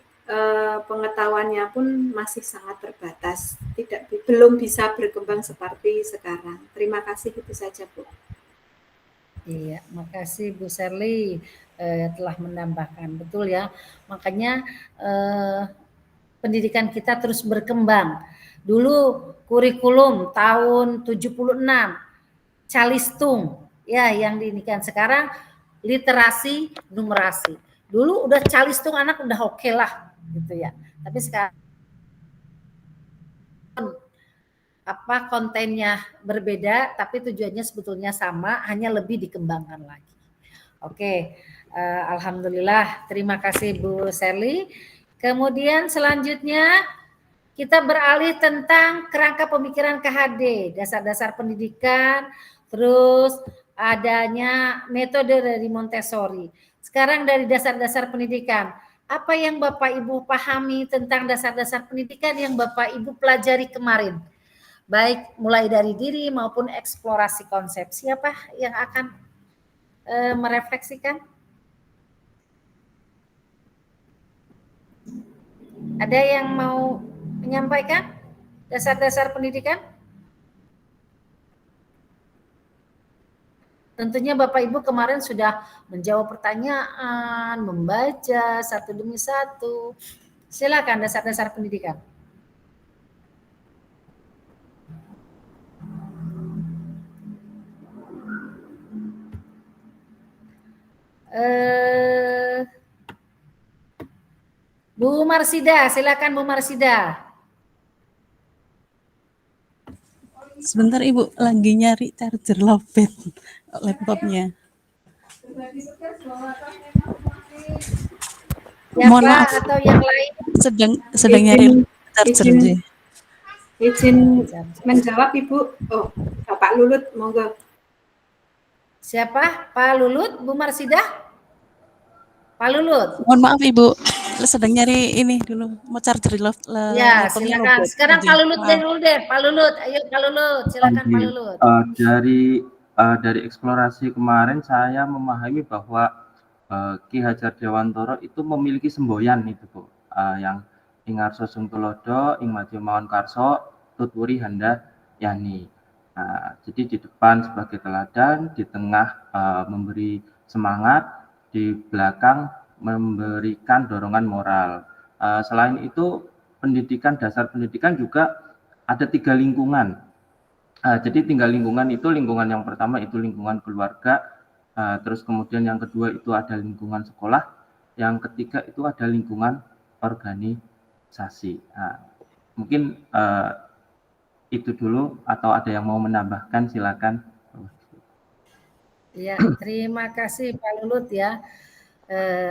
pengetahuannya pun masih sangat terbatas, belum bisa berkembang seperti sekarang. Terima kasih, itu saja Bu. Iya, makasih Bu Sherly telah menambahkan, betul ya. Makanya pendidikan kita terus berkembang. Dulu kurikulum tahun 76, calistung, ya yang diinikan. Sekarang literasi, numerasi. Dulu udah calistung anak udah oke lah, gitu ya. Tapi sekarang apa kontennya berbeda, tapi tujuannya sebetulnya sama, hanya lebih dikembangkan lagi. Oke, alhamdulillah. Terima kasih Bu Sherly. Kemudian selanjutnya kita beralih tentang kerangka pemikiran KHD, dasar-dasar pendidikan, terus adanya metode dari Montessori. Sekarang dari dasar-dasar pendidikan, apa yang Bapak Ibu pahami tentang dasar-dasar pendidikan yang Bapak Ibu pelajari kemarin? Baik mulai dari diri maupun eksplorasi konsep. Siapa yang akan merefleksikan? Ada yang mau menyampaikan dasar-dasar pendidikan? Tentunya Bapak Ibu kemarin sudah menjawab pertanyaan, membaca satu demi satu. Silakan dasar-dasar pendidikan. Bu Marsida, silakan Bu Marsida. Sebentar Ibu, lagi nyari charger lowbat laptopnya. Mohon maaf. Atau yang lain? Sedang nyari charger sih. Izin menjawab Ibu. Oh, Bapak Lulut, monggo. Siapa? Pak Lulut, Bu Marsida? Pak Lulut. Mohon maaf Ibu, sedang nyari ini dulu, mau charger Ya, silakan. Sekarang Pak Lulut dulu deh. Pak Lulut, ayo Pak Lulut, silakan Pak Lulut. Dari eksplorasi kemarin saya memahami bahwa Ki Hajar Dewantara itu memiliki semboyan itu Bu, yang Ing Arso Sungtulodo, Ing Madya Mawon Karso, Tutwuri Handa Yani. Jadi di depan sebagai teladan, di tengah memberi semangat, di belakang memberikan dorongan moral. Selain itu, dasar pendidikan juga ada 3 lingkungan. Jadi 3 lingkungan itu, lingkungan yang pertama itu lingkungan keluarga, terus kemudian yang kedua itu ada lingkungan sekolah, yang ketiga itu ada lingkungan organisasi. Mungkin itu dulu, atau ada yang mau menambahkan silakan. Ya, terima kasih Pak Lulut ya.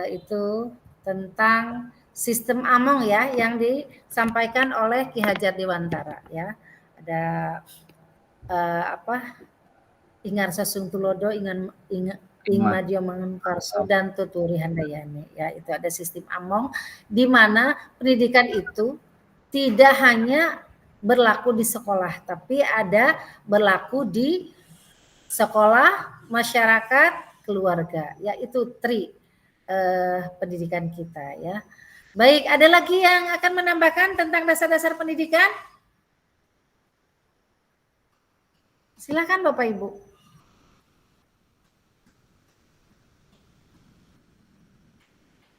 Itu tentang sistem Among ya yang disampaikan oleh Ki Hajar Dewantara ya. Ada Ing Arso Sungtulodo, Ing Madya Mawon Karso dan Tutwuri Handayani ya. Itu ada sistem Among di mana pendidikan itu tidak hanya berlaku di sekolah, tapi ada berlaku di sekolah, masyarakat, keluarga. Ya, itu pendidikan kita ya. Baik, ada lagi yang akan menambahkan tentang dasar-dasar pendidikan? Silakan Bapak Ibu.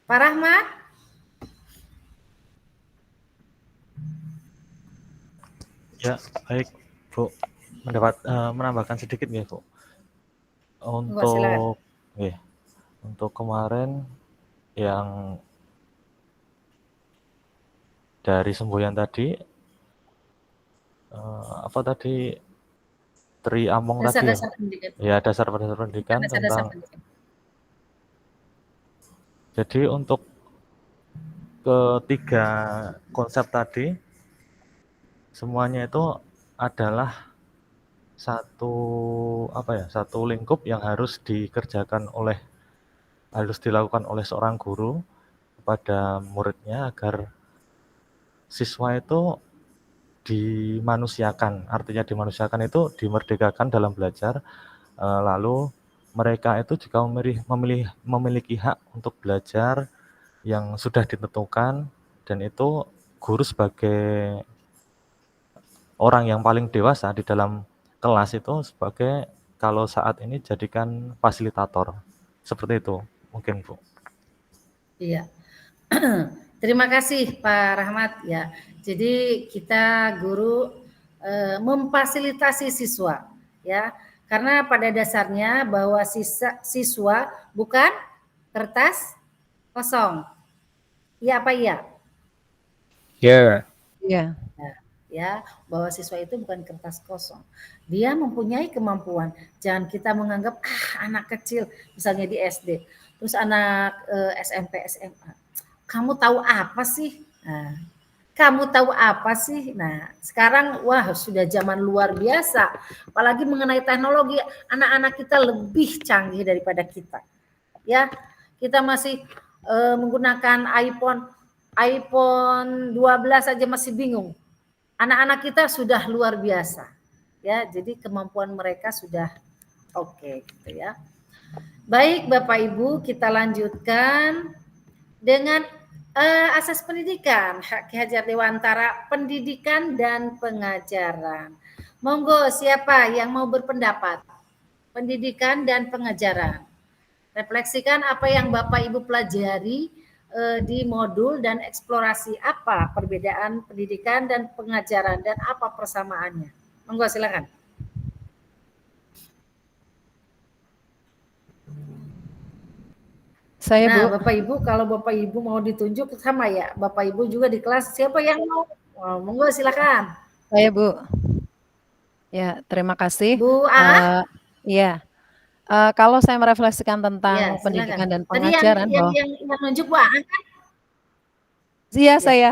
Pak Rahmat? Ya, baik Bu. Menambahkan sedikit ya Bu. Untuk kemarin yang dari semboyan tadi, Tri Among tadi ya, dasar-dasar pendidikan tentang pendidikan. Jadi untuk ketiga konsep tadi semuanya itu adalah satu lingkup yang harus dilakukan oleh seorang guru kepada muridnya agar siswa itu dimanusiakan. Artinya dimanusiakan itu dimerdekakan dalam belajar, lalu mereka itu juga memiliki hak untuk belajar yang sudah ditentukan, dan itu guru sebagai orang yang paling dewasa di dalam kelas itu sebagai, kalau saat ini jadikan fasilitator. Seperti itu mungkin, Bu. Iya. Terima kasih Pak Rahmat ya. Jadi kita guru memfasilitasi siswa ya. Karena pada dasarnya bahwa siswa bukan kertas kosong. Iya apa iya? Ya. Iya. Ya, bahwa siswa itu bukan kertas kosong. Dia mempunyai kemampuan. Jangan kita menganggap anak kecil, misalnya di SD, terus anak SMP, SMA. Kamu tahu apa sih? Nah, kamu tahu apa sih? Nah, sekarang wah sudah zaman luar biasa. Apalagi mengenai teknologi, anak-anak kita lebih canggih daripada kita. Ya, kita masih menggunakan iPhone 12 aja masih bingung. Anak-anak kita sudah luar biasa, ya. Jadi kemampuan mereka sudah oke, gitu ya. Baik, Bapak Ibu, kita lanjutkan dengan asas pendidikan Hak Ki Hajar Dewantara, pendidikan dan pengajaran. Monggo, siapa yang mau berpendapat? Pendidikan dan pengajaran. Refleksikan apa yang Bapak Ibu pelajari di modul dan eksplorasi apa perbedaan pendidikan dan pengajaran dan apa persamaannya. Monggo silakan. Saya, Nah, Bu. Bapak Ibu, kalau Bapak Ibu mau ditunjuk sama ya, Bapak Ibu juga di kelas. Siapa yang mau? Oh, monggo silakan. Saya, Bu. Ya, terima kasih. Bu A. Ya. Kalau saya merefleksikan tentang Ya, pendidikan dan tadi pengajaran, yang nunjuk Bu A kan? Iya, saya.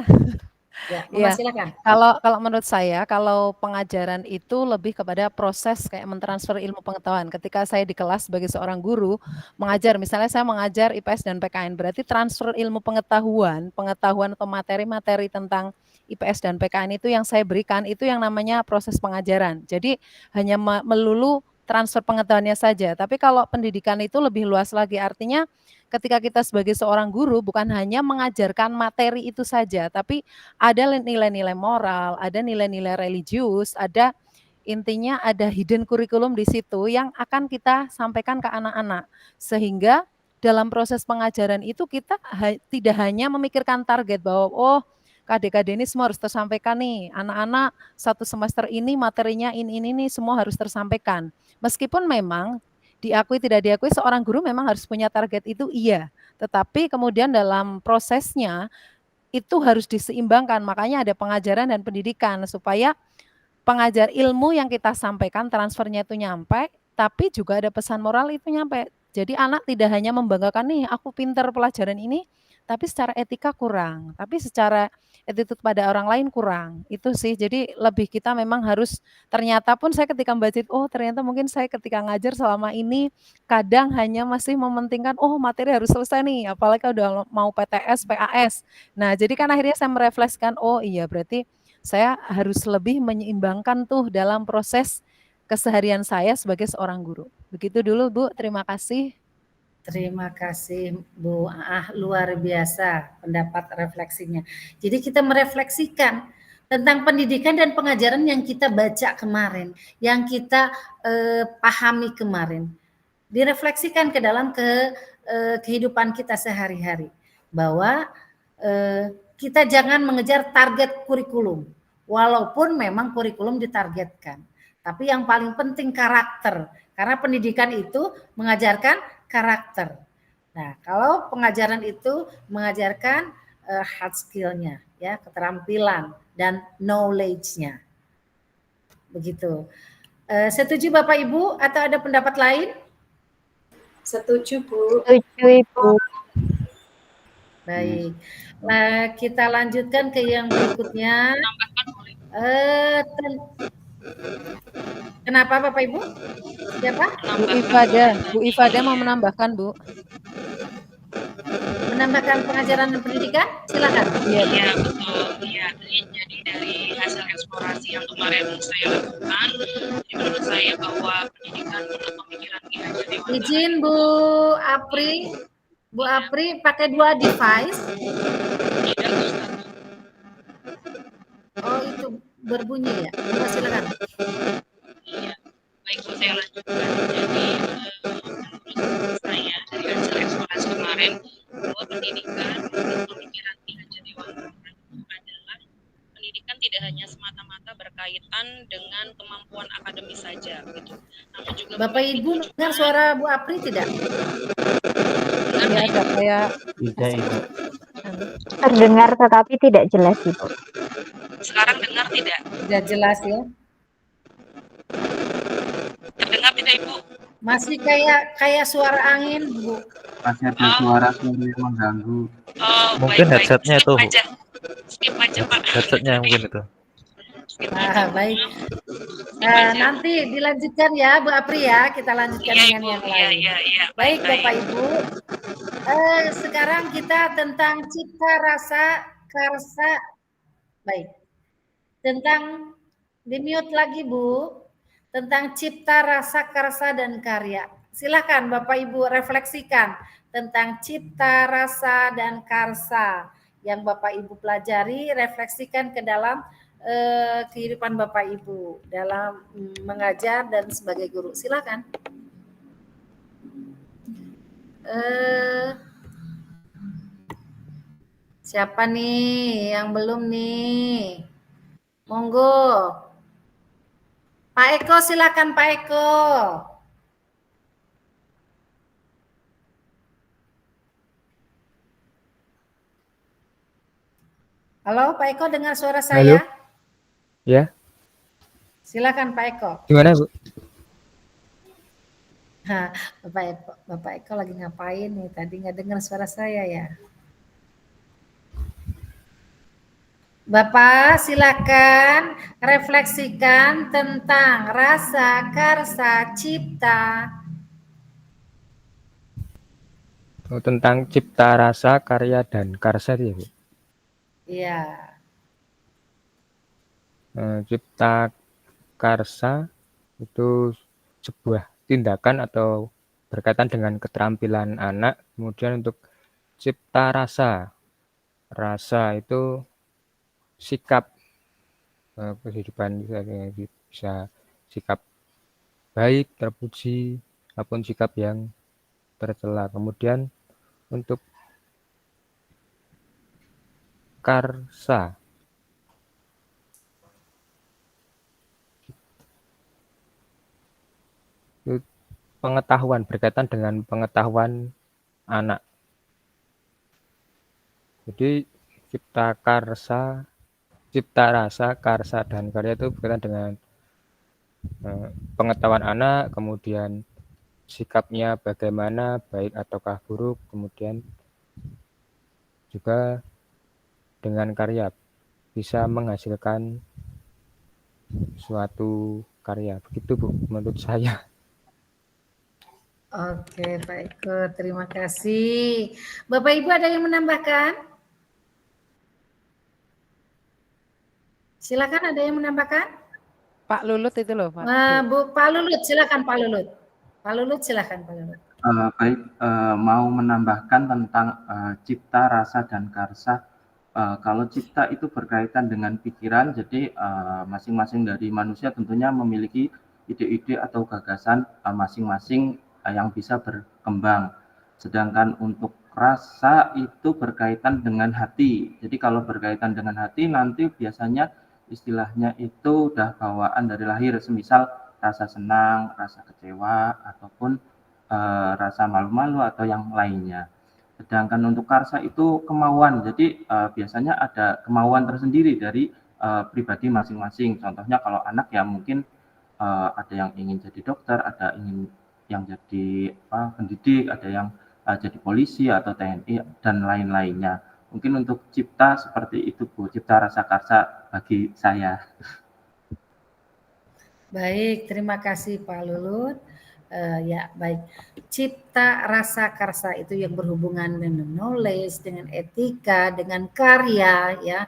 Ya, Iya. silakan. Kalau menurut saya, kalau pengajaran itu lebih kepada proses kayak mentransfer ilmu pengetahuan. Ketika saya di kelas sebagai seorang guru mengajar, misalnya saya mengajar IPS dan PKN, berarti transfer ilmu pengetahuan atau materi-materi tentang IPS dan PKN itu yang saya berikan, itu yang namanya proses pengajaran. Jadi hanya melulu transfer pengetahuannya saja. Tapi kalau pendidikan itu lebih luas lagi, artinya ketika kita sebagai seorang guru bukan hanya mengajarkan materi itu saja, tapi ada nilai-nilai moral, ada nilai-nilai religius, ada intinya ada hidden kurikulum di situ yang akan kita sampaikan ke anak-anak. Sehingga dalam proses pengajaran itu kita tidak hanya memikirkan target bahwa oh KD-KD ini semua harus tersampaikan nih, anak-anak satu semester ini materinya ini semua harus tersampaikan. Meskipun memang diakui tidak diakui seorang guru memang harus punya target itu iya, tetapi kemudian dalam prosesnya itu harus diseimbangkan, makanya ada pengajaran dan pendidikan supaya pengajar ilmu yang kita sampaikan transfernya itu nyampe, tapi juga ada pesan moral itu nyampe. Jadi anak tidak hanya membanggakan nih aku pintar pelajaran ini, tapi secara etika kurang, tapi secara attitude pada orang lain kurang. Itu sih, jadi lebih kita memang harus, ternyata pun saya ketika membaca itu, oh ternyata mungkin saya ketika ngajar selama ini kadang hanya masih mementingkan, oh materi harus selesai nih, apalagi udah mau PTS, PAS. Nah jadi kan akhirnya saya merefleksikan, oh iya berarti saya harus lebih menyeimbangkan tuh dalam proses keseharian saya sebagai seorang guru. Begitu dulu Bu, terima kasih. Terima kasih Bu Ah, luar biasa pendapat refleksinya. Jadi kita merefleksikan tentang pendidikan dan pengajaran yang kita baca kemarin, yang kita pahami kemarin. Direfleksikan ke dalam kehidupan kita sehari-hari. Bahwa kita jangan mengejar target kurikulum, walaupun memang kurikulum ditargetkan. Tapi yang paling penting karakter, karena pendidikan itu mengajarkan karakter. Nah, kalau pengajaran itu mengajarkan hard skill-nya, ya, keterampilan dan knowledge-nya. Begitu. Setuju Bapak Ibu atau ada pendapat lain? Setuju Bu. Setuju Ibu. Baik. Nah, kita lanjutkan ke yang berikutnya. Kenapa Bapak Ibu? Siapa? Bu Ifada mau menambahkan Bu. menambahkan pengajaran dan pendidikan? Silakan. Iya betul. Iya, jadi dari hasil eksplorasi yang kemarin saya lakukan, jadi menurut saya bahwa pendidikan untuk pemikiran Ki Hajar Dewantara. Izin Bu Apri pakai 2 device. Tidak, Ustaz. Oh itu berbunyi ya. Silakan. Iya, baik Bu, saya lanjutkan. Jadi menurut saya dari hasil eksplorasi kemarin bahwa pendidikan untuk pemikiran Ki Hajar Dewantara adalah pendidikan tidak hanya semata-mata berkaitan dengan kemampuan akademis saja, gitu. Namun juga Bapak Ibu dengar suara Bu Apri tidak? Ya, ada kayak Tidak, Ibu. Terdengar tetapi tidak jelas, Ibu. Sekarang dengar tidak? Tidak jelas ya. Terdengar tidak, Ibu? Masih kayak suara angin, Bu. Masih ada suara-suara yang mengganggu. Oh, Mungkin baik. headsetnya itu, Bu. Skip aja, Pak. Headsetnya mungkin itu. Baik. Nanti dilanjutkan ya Bu Apri ya. Kita lanjutkan dengan yang lain. Iya. Baik Bapak Ibu. Sekarang kita tentang cipta rasa karsa. Baik. Tentang di-mute lagi Bu. Tentang cipta rasa karsa dan karya. Silakan Bapak Ibu refleksikan tentang cipta rasa dan karsa yang Bapak Ibu pelajari, refleksikan ke dalam kehidupan Bapak Ibu dalam mengajar dan sebagai guru. Silakan. Siapa nih yang belum nih? Monggo. Pak Eko, silakan Pak Eko. Halo Pak Eko, dengar suara saya? Halo. Ya. Silakan Pak Eko. Gimana Bu? Nah, Bapak Eko lagi ngapain nih? Tadi nggak dengar suara saya ya. Bapak silakan refleksikan tentang rasa, karsa, cipta. Tentang cipta rasa, karya, dan karsa ya Bu? Iya. Cipta karsa itu sebuah tindakan atau berkaitan dengan keterampilan anak. Kemudian untuk cipta rasa, rasa itu sikap kehidupan, bisa sikap baik, terpuji, ataupun sikap yang tercela. Kemudian untuk karsa, itu pengetahuan, berkaitan dengan pengetahuan anak. Jadi cipta rasa, karsa, dan karya itu berkaitan dengan pengetahuan anak, kemudian sikapnya bagaimana, baik ataukah buruk, kemudian juga dengan karya bisa menghasilkan suatu karya. Begitu Bu, menurut saya. Oke, Pak Eko, terima kasih. Bapak Ibu ada yang menambahkan? Silakan, ada yang menambahkan? Pak Lulut itu loh, Pak. Pak Lulut, silakan Pak Lulut. Pak Lulut, silakan Pak Lulut. Baik, mau menambahkan tentang cipta, rasa, dan karsa. Kalau cipta itu berkaitan dengan pikiran, jadi masing-masing dari manusia tentunya memiliki ide-ide atau gagasan masing-masing yang bisa berkembang. Sedangkan untuk rasa itu berkaitan dengan hati. Jadi kalau berkaitan dengan hati nanti biasanya istilahnya itu udah bawaan dari lahir, semisal rasa senang, rasa kecewa, ataupun rasa malu-malu atau yang lainnya. Sedangkan untuk karsa itu kemauan, jadi biasanya ada kemauan tersendiri dari pribadi masing-masing. Contohnya kalau anak ya mungkin ada yang ingin jadi dokter, ada yang jadi pendidik, ada yang jadi polisi atau TNI dan lain-lainnya. Mungkin untuk cipta seperti itu Bu, cipta rasa karsa bagi saya. Baik, terima kasih Pak Lulut. Ya, baik. Cipta rasa karsa itu yang berhubungan dengan knowledge, dengan etika, dengan karya, ya.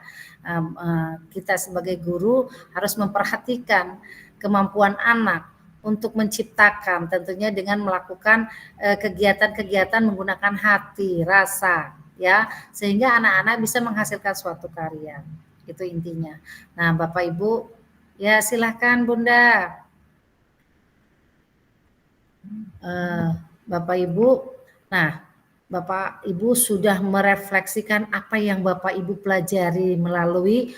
Kita sebagai guru harus memperhatikan kemampuan anak untuk menciptakan, tentunya dengan melakukan kegiatan-kegiatan menggunakan hati, rasa, ya, sehingga anak-anak bisa menghasilkan suatu karya. Itu intinya. Nah, Bapak Ibu, ya silahkan Bunda. Bapak Ibu, nah Bapak Ibu sudah merefleksikan apa yang Bapak Ibu pelajari melalui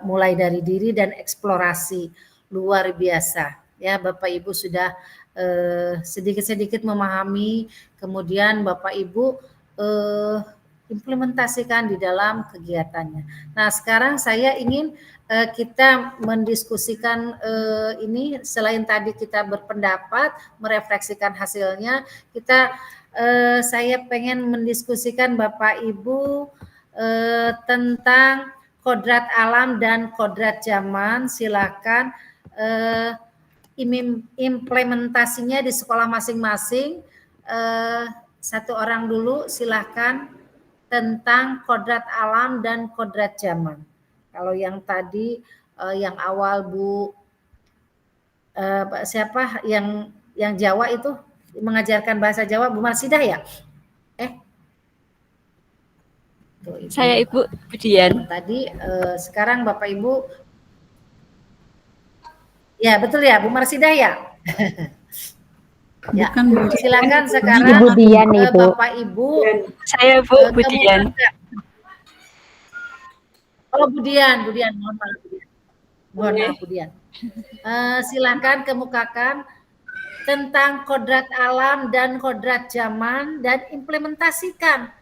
mulai dari diri dan eksplorasi, luar biasa ya. Bapak Ibu sudah sedikit-sedikit memahami, kemudian Bapak Ibu implementasikan di dalam kegiatannya. Nah, sekarang saya ingin kita mendiskusikan ini, selain tadi kita berpendapat, merefleksikan hasilnya, saya pengen mendiskusikan Bapak Ibu tentang kodrat alam dan kodrat zaman. Silakan implementasinya di sekolah masing-masing. Satu orang dulu, silakan, tentang kodrat alam dan kodrat zaman. Kalau yang tadi yang awal Bu siapa yang Jawa itu mengajarkan bahasa Jawa, Bu Marsidah ya? Tuh, saya Ibu Budian. Tadi sekarang Bapak Ibu, ya betul ya Bu Marsidah ya? Ya, silakan sekarang Budian, Ibu. Bapak Ibu. Saya Bu Budian. Oh Budian, mohon maaf Budian. Mohon maaf Budian. Silakan kemukakan tentang kodrat alam dan kodrat zaman dan implementasikan.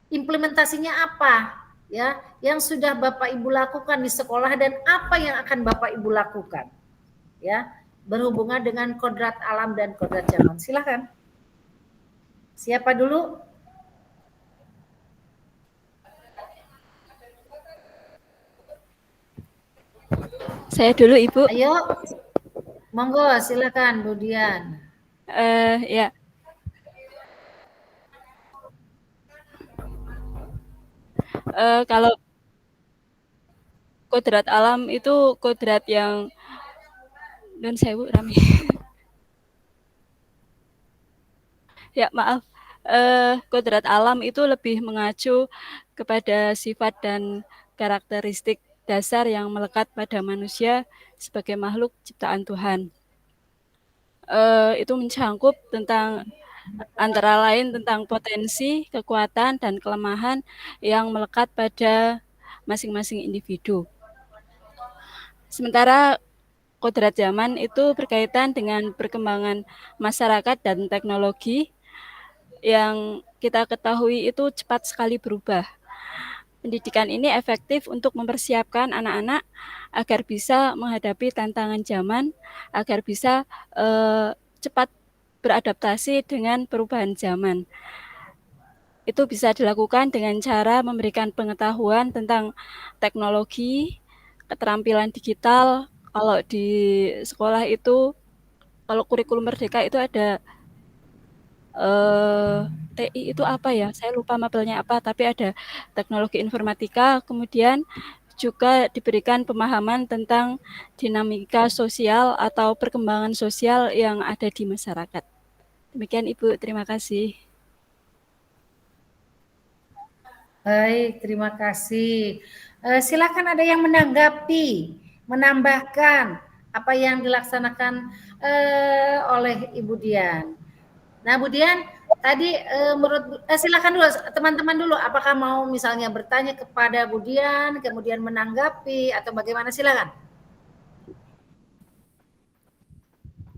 Implementasinya apa? Ya, yang sudah Bapak Ibu lakukan di sekolah dan apa yang akan Bapak Ibu lakukan? Ya, berhubungan dengan kodrat alam dan kodrat zaman. Silakan. Siapa dulu? Saya dulu Ibu. Ayo, monggo silakan Budian. Ya. Kalau kodrat alam itu kodrat yang dan saya Bu Rami. Ya maaf, kodrat alam itu lebih mengacu kepada sifat dan karakteristik dasar yang melekat pada manusia sebagai makhluk ciptaan Tuhan. Itu mencangkup tentang antara lain tentang potensi, kekuatan, dan kelemahan yang melekat pada masing-masing individu. Sementara kodrat zaman itu berkaitan dengan perkembangan masyarakat dan teknologi yang kita ketahui itu cepat sekali berubah. Pendidikan ini efektif untuk mempersiapkan anak-anak agar bisa menghadapi tantangan zaman, agar bisa cepat beradaptasi dengan perubahan zaman. Itu bisa dilakukan dengan cara memberikan pengetahuan tentang teknologi, keterampilan digital. Kalau di sekolah itu, kalau kurikulum merdeka itu ada TI itu apa ya? Saya lupa mapelnya apa, tapi ada teknologi informatika, kemudian juga diberikan pemahaman tentang dinamika sosial atau perkembangan sosial yang ada di masyarakat. Demikian Ibu, terima kasih. Baik, terima kasih. Silakan ada yang menanggapi, menambahkan apa yang dilaksanakan oleh Ibu Dian. Nah, Bu Dian, tadi menurut silakan dulu teman-teman dulu, apakah mau misalnya bertanya kepada Bu Dian, kemudian menanggapi atau bagaimana? Silakan.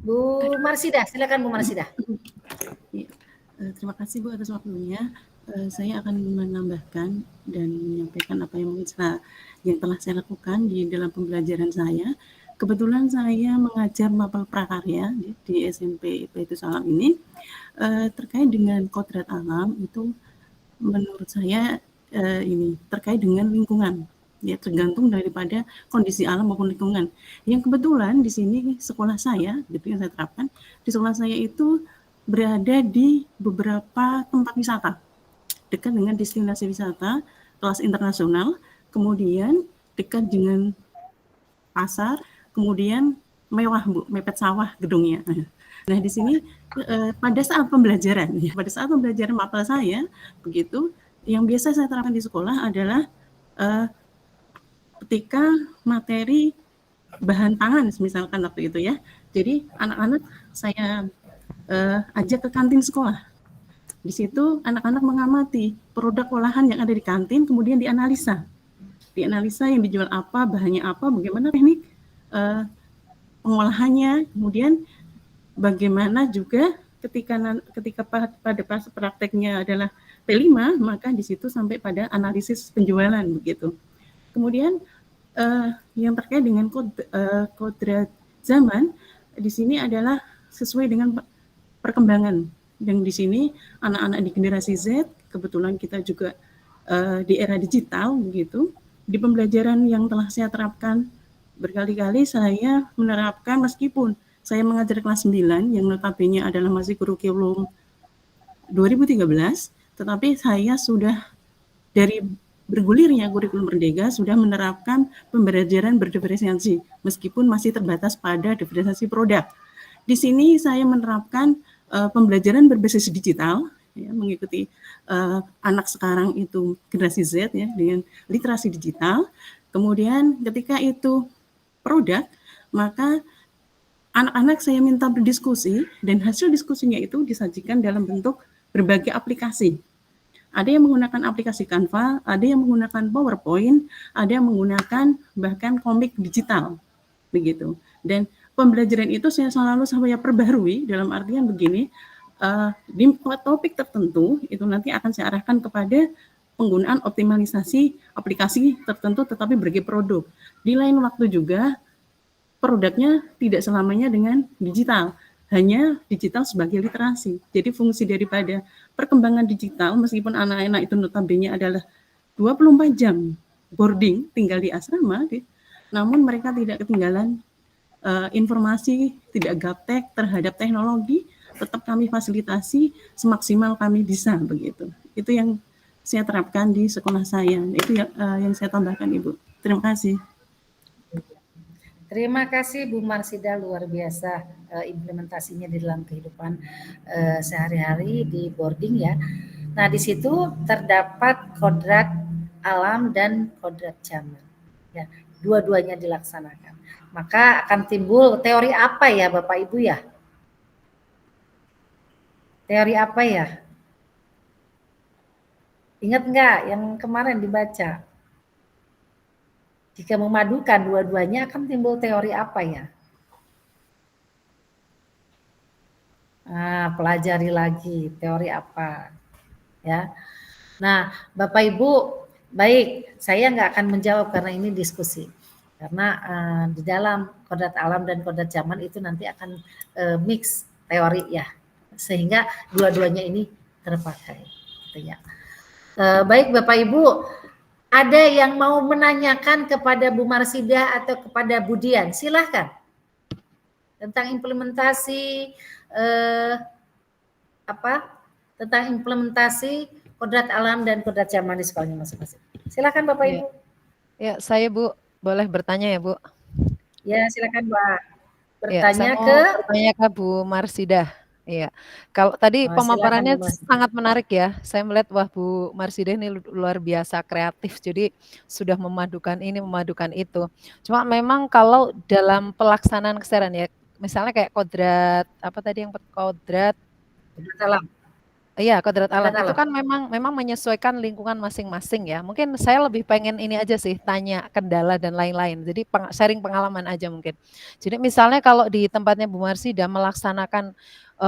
Bu Marsidah, silakan Bu Marsidah. Terima kasih Bu atas waktunya. Saya akan menambahkan dan menyampaikan apa yang telah saya lakukan di dalam pembelajaran saya. Kebetulan saya mengajar mapel prakarya di SMP Baitu Salam ini terkait dengan kodrat alam itu menurut saya ini terkait dengan lingkungan ya tergantung daripada kondisi alam maupun lingkungan. Yang kebetulan di sini sekolah saya, gitu yang saya terapkan, di sekolah saya itu berada di beberapa tempat wisata, dekat dengan destinasi wisata kelas internasional, kemudian dekat dengan pasar, kemudian mewah Bu, mepet sawah gedungnya. Nah di sini pada saat pembelajaran mapel saya begitu, yang biasa saya terapkan di sekolah adalah ketika materi bahan pangan misalkan waktu itu ya. Jadi anak-anak saya ajak ke kantin sekolah. Di situ anak-anak mengamati produk olahan yang ada di kantin, kemudian dianalisa. Dianalisa yang dijual apa, bahannya apa, bagaimana teknik pengolahannya, kemudian bagaimana juga ketika pada prakteknya adalah P5, maka di situ sampai pada analisis penjualan begitu. Kemudian yang terkait dengan kodrat zaman di sini adalah sesuai dengan perkembangan. Dan di sini anak-anak di generasi Z, kebetulan kita juga di era digital begitu. Di pembelajaran yang telah saya terapkan berkali-kali saya menerapkan meskipun saya mengajar kelas 9 yang notabene adalah masih kurikulum 2013, tetapi saya sudah dari bergulirnya kurikulum Merdeka sudah menerapkan pembelajaran berdiferensiasi meskipun masih terbatas pada diferensiasi produk. Di sini saya menerapkan pembelajaran berbasis digital, ya, mengikuti anak sekarang itu generasi Z ya dengan literasi digital. Kemudian ketika itu produk, maka anak-anak saya minta berdiskusi dan hasil diskusinya itu disajikan dalam bentuk berbagai aplikasi. Ada yang menggunakan aplikasi Canva, ada yang menggunakan PowerPoint, ada yang menggunakan bahkan komik digital, begitu. Dan pembelajaran itu saya perbarui dalam artian begini, di topik tertentu itu nanti akan saya arahkan kepada penggunaan optimalisasi aplikasi tertentu tetapi bagi produk. Di lain waktu juga produknya tidak selamanya dengan digital, hanya digital sebagai literasi. Jadi fungsi daripada perkembangan digital meskipun anak-anak itu notabene adalah 24 jam boarding tinggal di asrama, namun mereka tidak ketinggalan informasi, tidak gaptek terhadap teknologi, tetap kami fasilitasi semaksimal kami bisa begitu. Itu yang saya terapkan di sekolah saya. Itu yang saya tambahkan Ibu. Terima kasih. Terima kasih Bu Marsida, luar biasa implementasinya di dalam kehidupan sehari-hari di boarding ya. Nah di situ terdapat kodrat alam dan kodrat zaman. Ya, dua-duanya dilaksanakan. Maka akan timbul teori apa ya Bapak Ibu ya? Teori apa ya? Ingat nggak yang kemarin dibaca? Jika memadukan dua-duanya akan timbul teori apa ya? Nah, pelajari lagi teori apa ya. Nah, Bapak Ibu, baik, saya nggak akan menjawab karena ini diskusi. Karena di dalam kodrat alam dan kodrat zaman itu nanti akan mix teori ya, sehingga dua-duanya ini terpakai. Gitu ya. Baik Bapak Ibu, ada yang mau menanyakan kepada Bu Marsida atau kepada Bu Dian? Silahkan. Tentang implementasi tentang implementasi kodrat alam dan kodrat zaman di sekolahnya masing-masing. Silakan Bapak Ibu. Ya, saya Bu boleh bertanya ya Bu? Ya, silakan Pak. Bertanya ke Bu Marsida. Iya. Kalau tadi pemaparannya sangat menarik ya. Saya melihat wah Bu Marsida ini luar biasa kreatif. Jadi sudah memadukan ini, memadukan itu. Cuma memang kalau dalam pelaksanaan keseharian ya, misalnya kayak kodrat apa tadi yang kodrat alam. Iya, kodrat alam itu kan memang menyesuaikan lingkungan masing-masing ya. Mungkin saya lebih pengen ini aja sih, tanya kendala dan lain-lain. Jadi sharing pengalaman aja mungkin. Jadi misalnya kalau di tempatnya Bu Marsida melaksanakan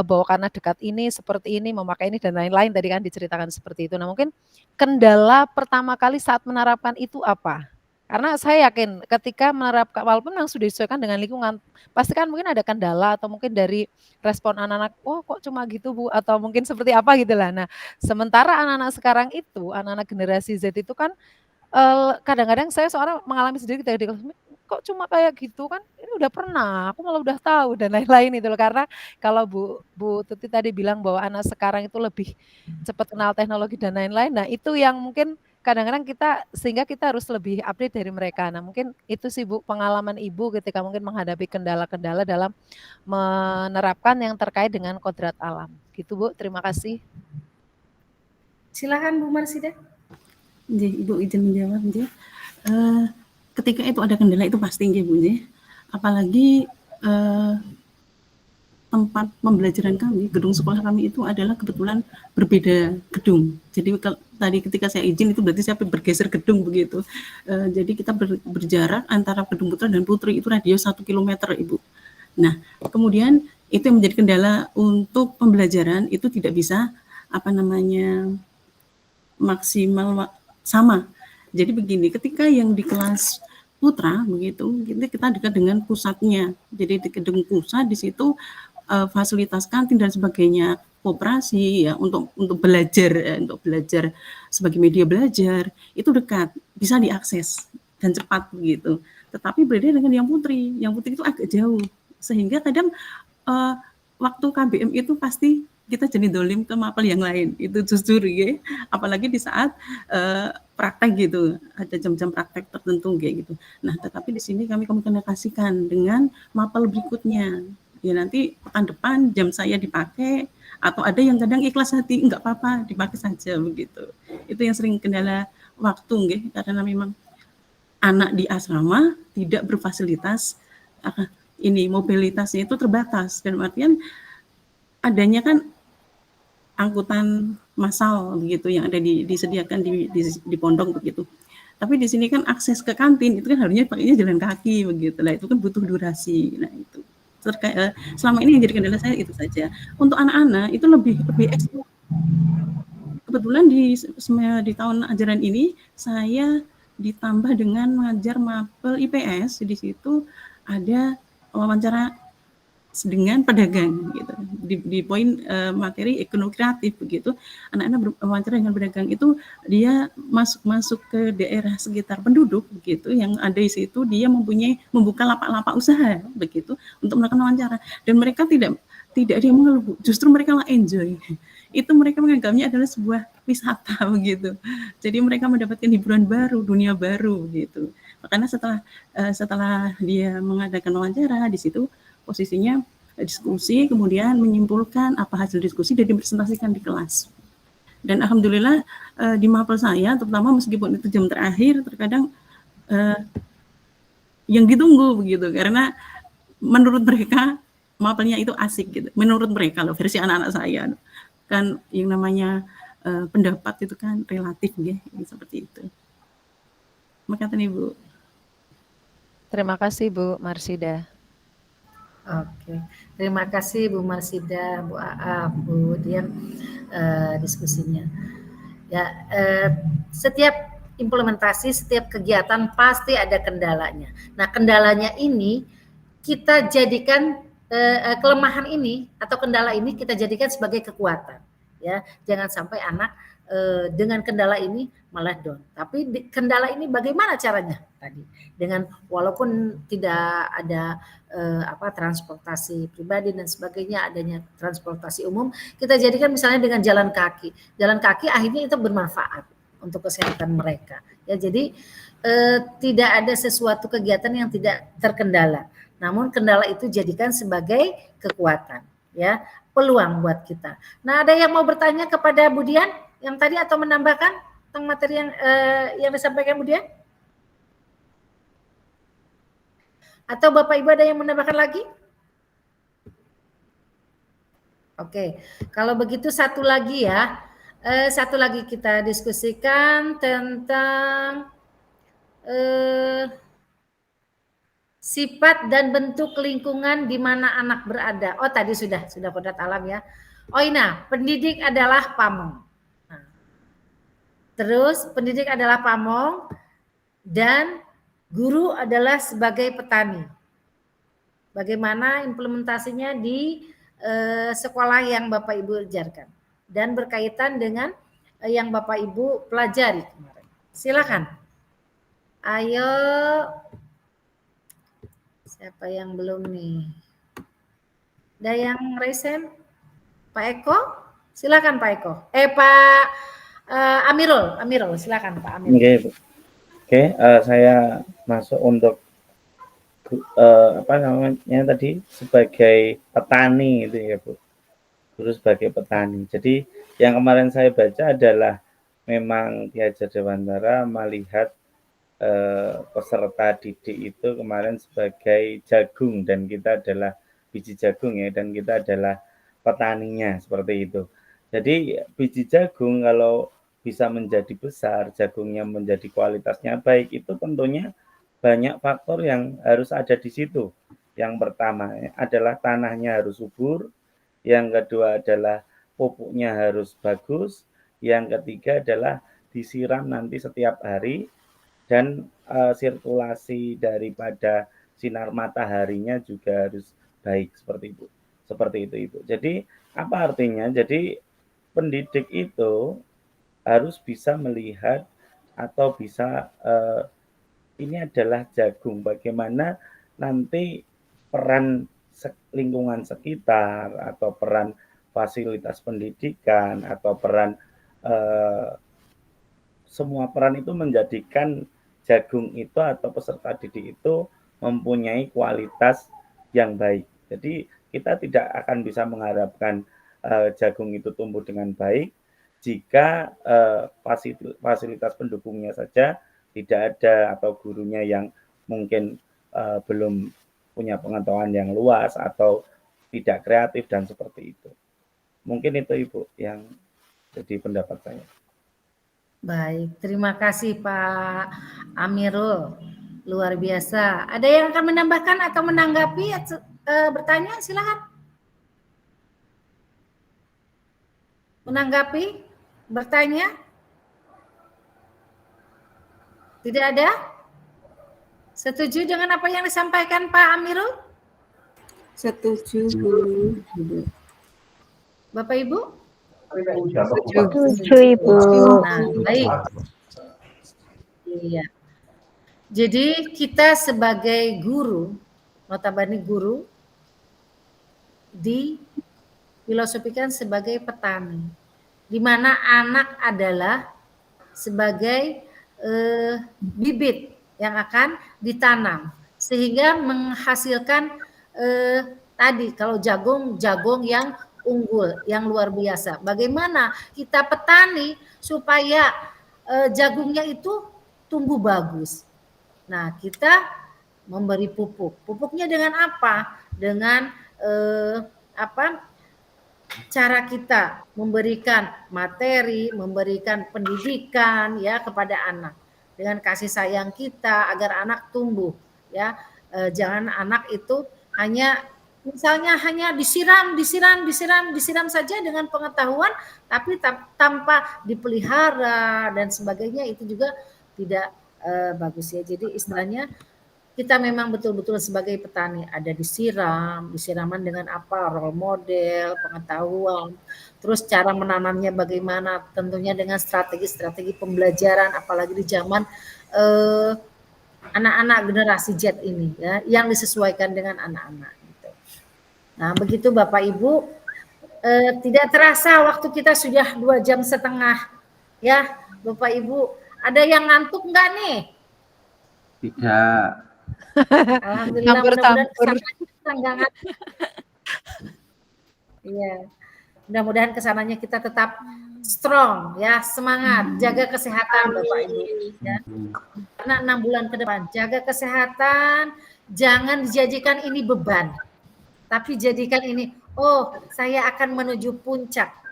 bahwa karena dekat ini, seperti ini, memakai ini dan lain-lain tadi kan diceritakan seperti itu. Nah mungkin kendala pertama kali saat menerapkan itu apa? Karena saya yakin ketika menerapkan, walaupun memang sudah disesuaikan dengan lingkungan, pasti kan mungkin ada kendala atau mungkin dari respon anak-anak, oh kok cuma gitu Bu, atau mungkin seperti apa gitu lah. Nah sementara anak-anak sekarang itu, anak-anak generasi Z itu kan kadang-kadang saya seorang mengalami sendiri ketika di kelas, kok cuma kayak gitu kan ini udah pernah, aku malah udah tahu dan lain-lain itu loh. Karena kalau Bu Tuti tadi bilang bahwa anak sekarang itu lebih cepat kenal teknologi dan lain-lain. Nah, itu yang mungkin kadang-kadang sehingga kita harus lebih update dari mereka. Nah, mungkin itu sih Bu pengalaman Ibu ketika mungkin menghadapi kendala-kendala dalam menerapkan yang terkait dengan kodrat alam. Gitu Bu, terima kasih. Silakan Bu Marsida. Ibu izin menjawab nggih. Ketika itu ada kendala itu pasti nggih Bu nggih. Apalagi tempat pembelajaran kami, gedung sekolah kami itu adalah kebetulan berbeda gedung. Jadi tadi ketika saya izin itu berarti saya bergeser gedung begitu. Jadi kita berjarak antara gedung putra dan putri itu radius 1 kilometer Ibu. Nah, kemudian itu yang menjadi kendala untuk pembelajaran itu tidak bisa maksimal sama. Jadi begini, ketika yang di kelas putra begitu, kita dekat dengan pusatnya. Jadi di gedung pusat di situ fasilitas kantin dan sebagainya, koperasi ya untuk belajar sebagai media belajar itu dekat, bisa diakses dan cepat begitu. Tetapi berbeda dengan yang putri itu agak jauh sehingga kadang waktu KBM itu pasti kita jadi dolim ke mapel yang lain, itu jujur ya. Apalagi di saat praktek gitu, ada jam-jam praktek tertentu kayak gitu. Nah, tetapi di sini kami komunikasikan dengan mapel berikutnya. Ya nanti pekan depan jam saya dipakai, atau ada yang kadang ikhlas hati, enggak apa-apa, dipakai saja begitu. Itu yang sering kendala waktu nggih, karena memang anak di asrama tidak berfasilitas mobilitasnya itu terbatas, dan artian adanya kan angkutan massal begitu yang ada disediakan di pondok begitu. Tapi di sini kan akses ke kantin itu kan harusnya pakainya jalan kaki begitu. Lah itu kan butuh durasi. Nah itu selama ini yang jadi kendala saya itu saja. Untuk anak-anak itu lebih ekstra. Kebetulan di tahun ajaran ini saya ditambah dengan mengajar mapel IPS, di situ ada wawancara dengan pedagang gitu. Di poin materi ekonomi kreatif begitu, anak-anak berwawancara dengan pedagang itu dia masuk ke daerah sekitar penduduk begitu yang ada di situ, dia membuka lapak-lapak usaha begitu untuk melakukan wawancara, dan mereka tidak ada yang mengeluh, justru mereka enjoy. Itu mereka menganggapnya adalah sebuah wisata begitu. Jadi mereka mendapatkan hiburan baru, dunia baru gitu. Makanya setelah dia mengadakan wawancara di situ posisinya diskusi, kemudian menyimpulkan apa hasil diskusi dan dipresentasikan di kelas. Dan alhamdulillah di mapel saya, terutama meskipun itu jam terakhir, terkadang yang ditunggu begitu, karena menurut mereka mapelnya itu asik gitu. Menurut mereka loh, versi anak-anak saya kan yang namanya pendapat itu kan relatif ya, seperti itu. Makasih Ibu. Terima kasih Bu Marsida. Oke, terima kasih Bu Marsida, Bu AA, Bu Dian diskusinya. Ya, setiap implementasi, setiap kegiatan pasti ada kendalanya. Nah, kendalanya ini kita jadikan kelemahan ini atau kendala ini kita jadikan sebagai kekuatan. Ya, jangan sampai anak dengan kendala ini malah down. Tapi kendala ini bagaimana caranya tadi? Dengan walaupun tidak ada transportasi pribadi dan sebagainya, adanya transportasi umum, kita jadikan misalnya dengan jalan kaki. Jalan kaki akhirnya itu bermanfaat untuk kesehatan mereka. Ya, jadi tidak ada sesuatu kegiatan yang tidak terkendala. Namun kendala itu jadikan sebagai kekuatan, ya, peluang buat kita. Nah, ada yang mau bertanya kepada Bu Dian yang tadi atau menambahkan tentang materi yang disampaikan Bu Dian? Atau Bapak Ibu ada yang menambahkan lagi? Oke, kalau begitu satu lagi ya. Satu lagi kita diskusikan tentang sifat dan bentuk lingkungan di mana anak berada. Oh, tadi sudah kodrat alam ya. Oh, Ina, pendidik adalah pamong. Nah, terus pendidik adalah pamong dan guru adalah sebagai petani. Bagaimana implementasinya di sekolah yang Bapak Ibu ajarkan dan berkaitan dengan yang Bapak Ibu pelajari kemarin. Silakan. Ayo. Siapa yang belum nih? Ada yang resen? Pak Eko? Silakan Pak Eko. Pak Amirul, silakan Pak Amirul. Oke, Bu. Oke, saya masuk untuk apa namanya tadi sebagai petani itu ya Bu. Guru sebagai petani. Jadi yang kemarin saya baca adalah memang Ki Hajar Dewantara melihat peserta didik itu kemarin sebagai jagung dan kita adalah biji jagung ya, dan kita adalah petaninya seperti itu. Jadi biji jagung kalau bisa menjadi besar, jagungnya menjadi kualitasnya baik, itu tentunya banyak faktor yang harus ada di situ. Yang pertama adalah tanahnya harus subur, yang kedua adalah pupuknya harus bagus, yang ketiga adalah disiram nanti setiap hari, dan sirkulasi daripada sinar mataharinya juga harus baik seperti itu. Seperti itu Ibu. Jadi apa artinya? Jadi pendidik itu harus bisa melihat atau bisa ini adalah jagung, bagaimana nanti peran lingkungan sekitar atau peran fasilitas pendidikan atau peran semua peran itu menjadikan jagung itu atau peserta didik itu mempunyai kualitas yang baik. Jadi kita tidak akan bisa mengharapkan jagung itu tumbuh dengan baik jika fasilitas pendukungnya saja tidak ada atau gurunya yang mungkin belum punya pengetahuan yang luas atau tidak kreatif dan seperti itu. Mungkin itu Ibu yang jadi pendapat saya. Baik, terima kasih Pak Amirul. Luar biasa. Ada yang akan menambahkan atau menanggapi bertanya? Silakan. Menanggapi? Bertanya? Tidak ada? Setuju dengan apa yang disampaikan Pak Amirul? Setuju, Bu. Bapak Ibu? Setuju, Ibu. Nah, baik. Iya. Jadi kita sebagai guru, notabene guru, difilosofikan sebagai petani, di mana anak adalah sebagai bibit yang akan ditanam sehingga menghasilkan tadi kalau jagung yang unggul, yang luar biasa. Bagaimana kita petani supaya jagungnya itu tumbuh bagus? Nah, kita memberi pupuk. Pupuknya dengan apa? Dengan cara kita memberikan materi, memberikan pendidikan ya kepada anak dengan kasih sayang kita agar anak tumbuh ya. Jangan anak itu hanya misalnya hanya disiram saja dengan pengetahuan tapi tanpa dipelihara dan sebagainya, itu juga tidak bagus ya. Jadi istilahnya kita memang betul-betul sebagai petani ada disiraman dengan apa, role model, pengetahuan, terus cara menanamnya bagaimana, tentunya dengan strategi pembelajaran, apalagi di zaman anak-anak generasi Z ini ya, yang disesuaikan dengan anak-anak. Gitu. Nah begitu Bapak Ibu, tidak terasa waktu kita sudah 2,5 jam ya Bapak Ibu. Ada yang ngantuk enggak nih? Tidak. Alhamdulillah, mudah-mudahan iya, mudah-mudahan kesananya kita tetap strong ya, semangat, jaga kesehatan Bapak Ibu ya. Karena 6 bulan ke depan jaga kesehatan, jangan dijadikan ini beban, tapi jadikan ini saya akan menuju puncak.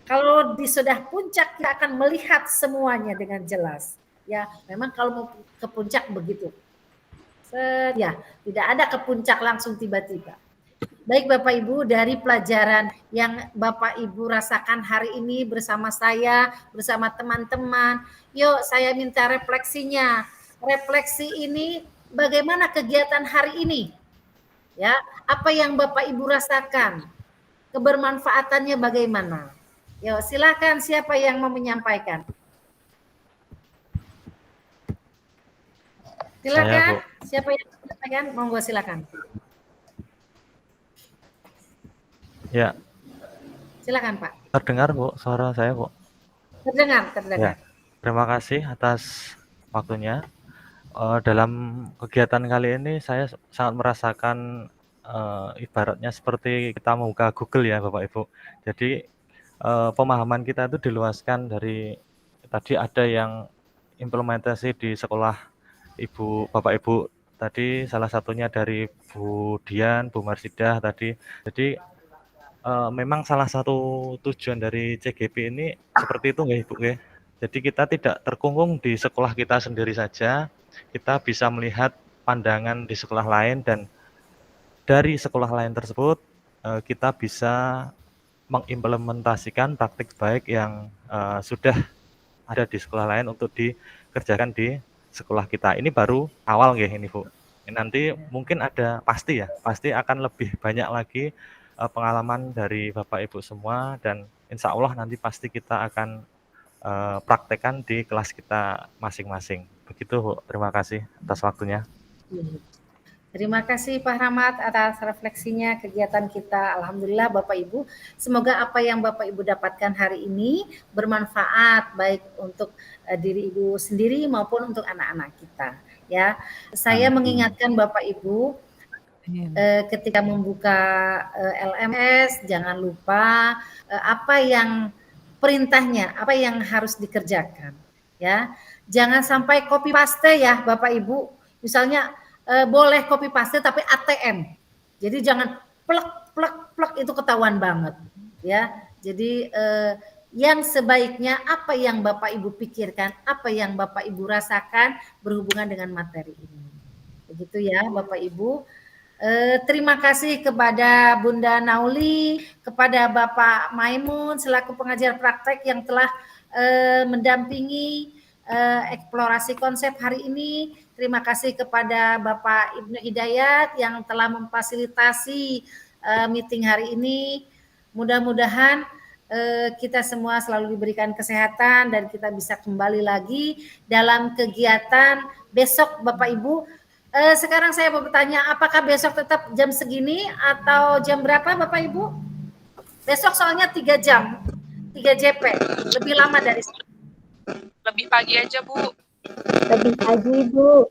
Kalau sudah puncak kita akan melihat semuanya dengan jelas ya. Memang kalau mau ke puncak begitu. Ya, tidak ada ke puncak langsung tiba-tiba. Baik Bapak Ibu, dari pelajaran yang Bapak Ibu rasakan hari ini bersama saya, bersama teman-teman, yuk saya minta refleksinya. Refleksi ini bagaimana kegiatan hari ini? Ya, apa yang Bapak Ibu rasakan? Kebermanfaatannya bagaimana? Yuk, silakan siapa yang mau menyampaikan? Silakan. Bu. Siapa yang menyampaikan? Monggo silakan. Ya, Silakan Pak. terdengar Bu suara saya Bu. Terdengar. Ya, terima kasih atas waktunya. Dalam kegiatan kali ini saya sangat merasakan ibaratnya seperti kita membuka Google ya Bapak Ibu. Jadi pemahaman kita itu diluaskan dari tadi ada yang implementasi di sekolah Bapak Ibu tadi, salah satunya dari Bu Dian, Bu Marsidah tadi. Jadi memang salah satu tujuan dari CGP ini seperti itu nggih Ibu nggih. Jadi kita tidak terkungkung di sekolah kita sendiri saja, kita bisa melihat pandangan di sekolah lain dan dari sekolah lain tersebut kita bisa mengimplementasikan praktik baik yang sudah ada di sekolah lain untuk dikerjakan di sekolah kita. Ini baru awal nggih ini Bu. Nanti mungkin ada pasti akan lebih banyak lagi pengalaman dari Bapak Ibu semua dan insya Allah nanti pasti kita akan praktekkan di kelas kita masing-masing. Begitu Bu, terima kasih atas waktunya. Terima kasih Pak Rahmat atas refleksinya kegiatan kita. Alhamdulillah Bapak Ibu, semoga apa yang Bapak Ibu dapatkan hari ini bermanfaat baik untuk diri Ibu sendiri maupun untuk anak-anak kita. Ya, saya mengingatkan Bapak Ibu ketika membuka LMS jangan lupa apa yang perintahnya, apa yang harus dikerjakan. Ya, jangan sampai copy paste ya Bapak Ibu. Misalnya boleh copy paste tapi ATM. Jadi jangan plek itu ketahuan banget ya. Jadi yang sebaiknya apa yang Bapak Ibu pikirkan, apa yang Bapak Ibu rasakan berhubungan dengan materi ini. Begitu ya Bapak Ibu. Terima kasih kepada Bunda Nauli, kepada Bapak Maimun selaku pengajar praktek yang telah mendampingi eksplorasi konsep hari ini. Terima kasih kepada Bapak Ibnu Hidayat yang telah memfasilitasi meeting hari ini. Mudah-mudahan kita semua selalu diberikan kesehatan dan kita bisa kembali lagi dalam kegiatan besok Bapak Ibu. Sekarang saya mau bertanya, apakah besok tetap jam segini atau jam berapa Bapak Ibu? Besok soalnya 3 jam, 3 JP, lebih lama dari Lebih pagi aja, Bu. Lebih pagi, Bu.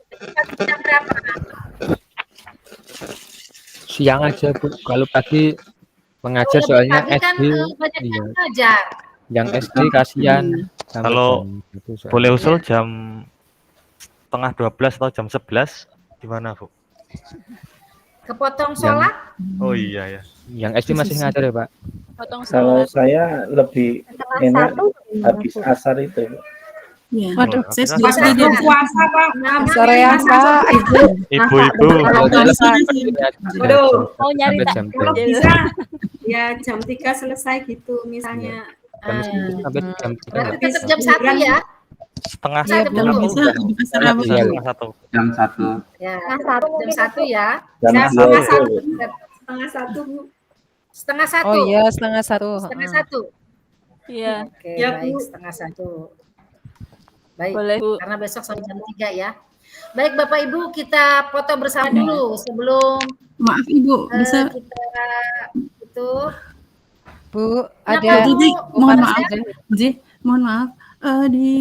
Jam berapa? Siang aja Bu, kalau pagi mengajar soalnya pagi kan, SD. banyak Iya. yang ngajar. Yang SD kasihan. Kalau boleh usul jam setengah 12 atau jam 11 gimana Bu? Kepotong sholat? Oh iya ya. Yang SD masih ngajar ya Pak? Potong Kalau sholat. saya lebih enak habis asar itu. Ya. Waduh, saya sudah sudah puasa Pak. Sorean Pak, Ibu-ibu. Waduh. Oh nyari tak? Kalau bisa ya jam 3 selesai gitu misalnya. Sampai jam Berarti tetap jam 1 ya? Setengah Iya, Kalau betul. bisa lebih besar apa? setengah 1. Jam 1. Ya, jam 1 ya. Jam Ya, 2 setengah itu. 1. Setengah 1 Bu. Setengah 1. Oh iya, setengah 1. Setengah 1. Iya. Oke, Ya, baik, Bu. setengah 1. Baik, Boleh, Bu. karena besok sampai jam 3 ya. Baik Bapak Ibu, kita foto bersama dulu sebelum Maaf Ibu, bisa kita itu Bu, Kenapa, ada Bu? Jadi mohon Bukan maaf, saya? mohon maaf. Di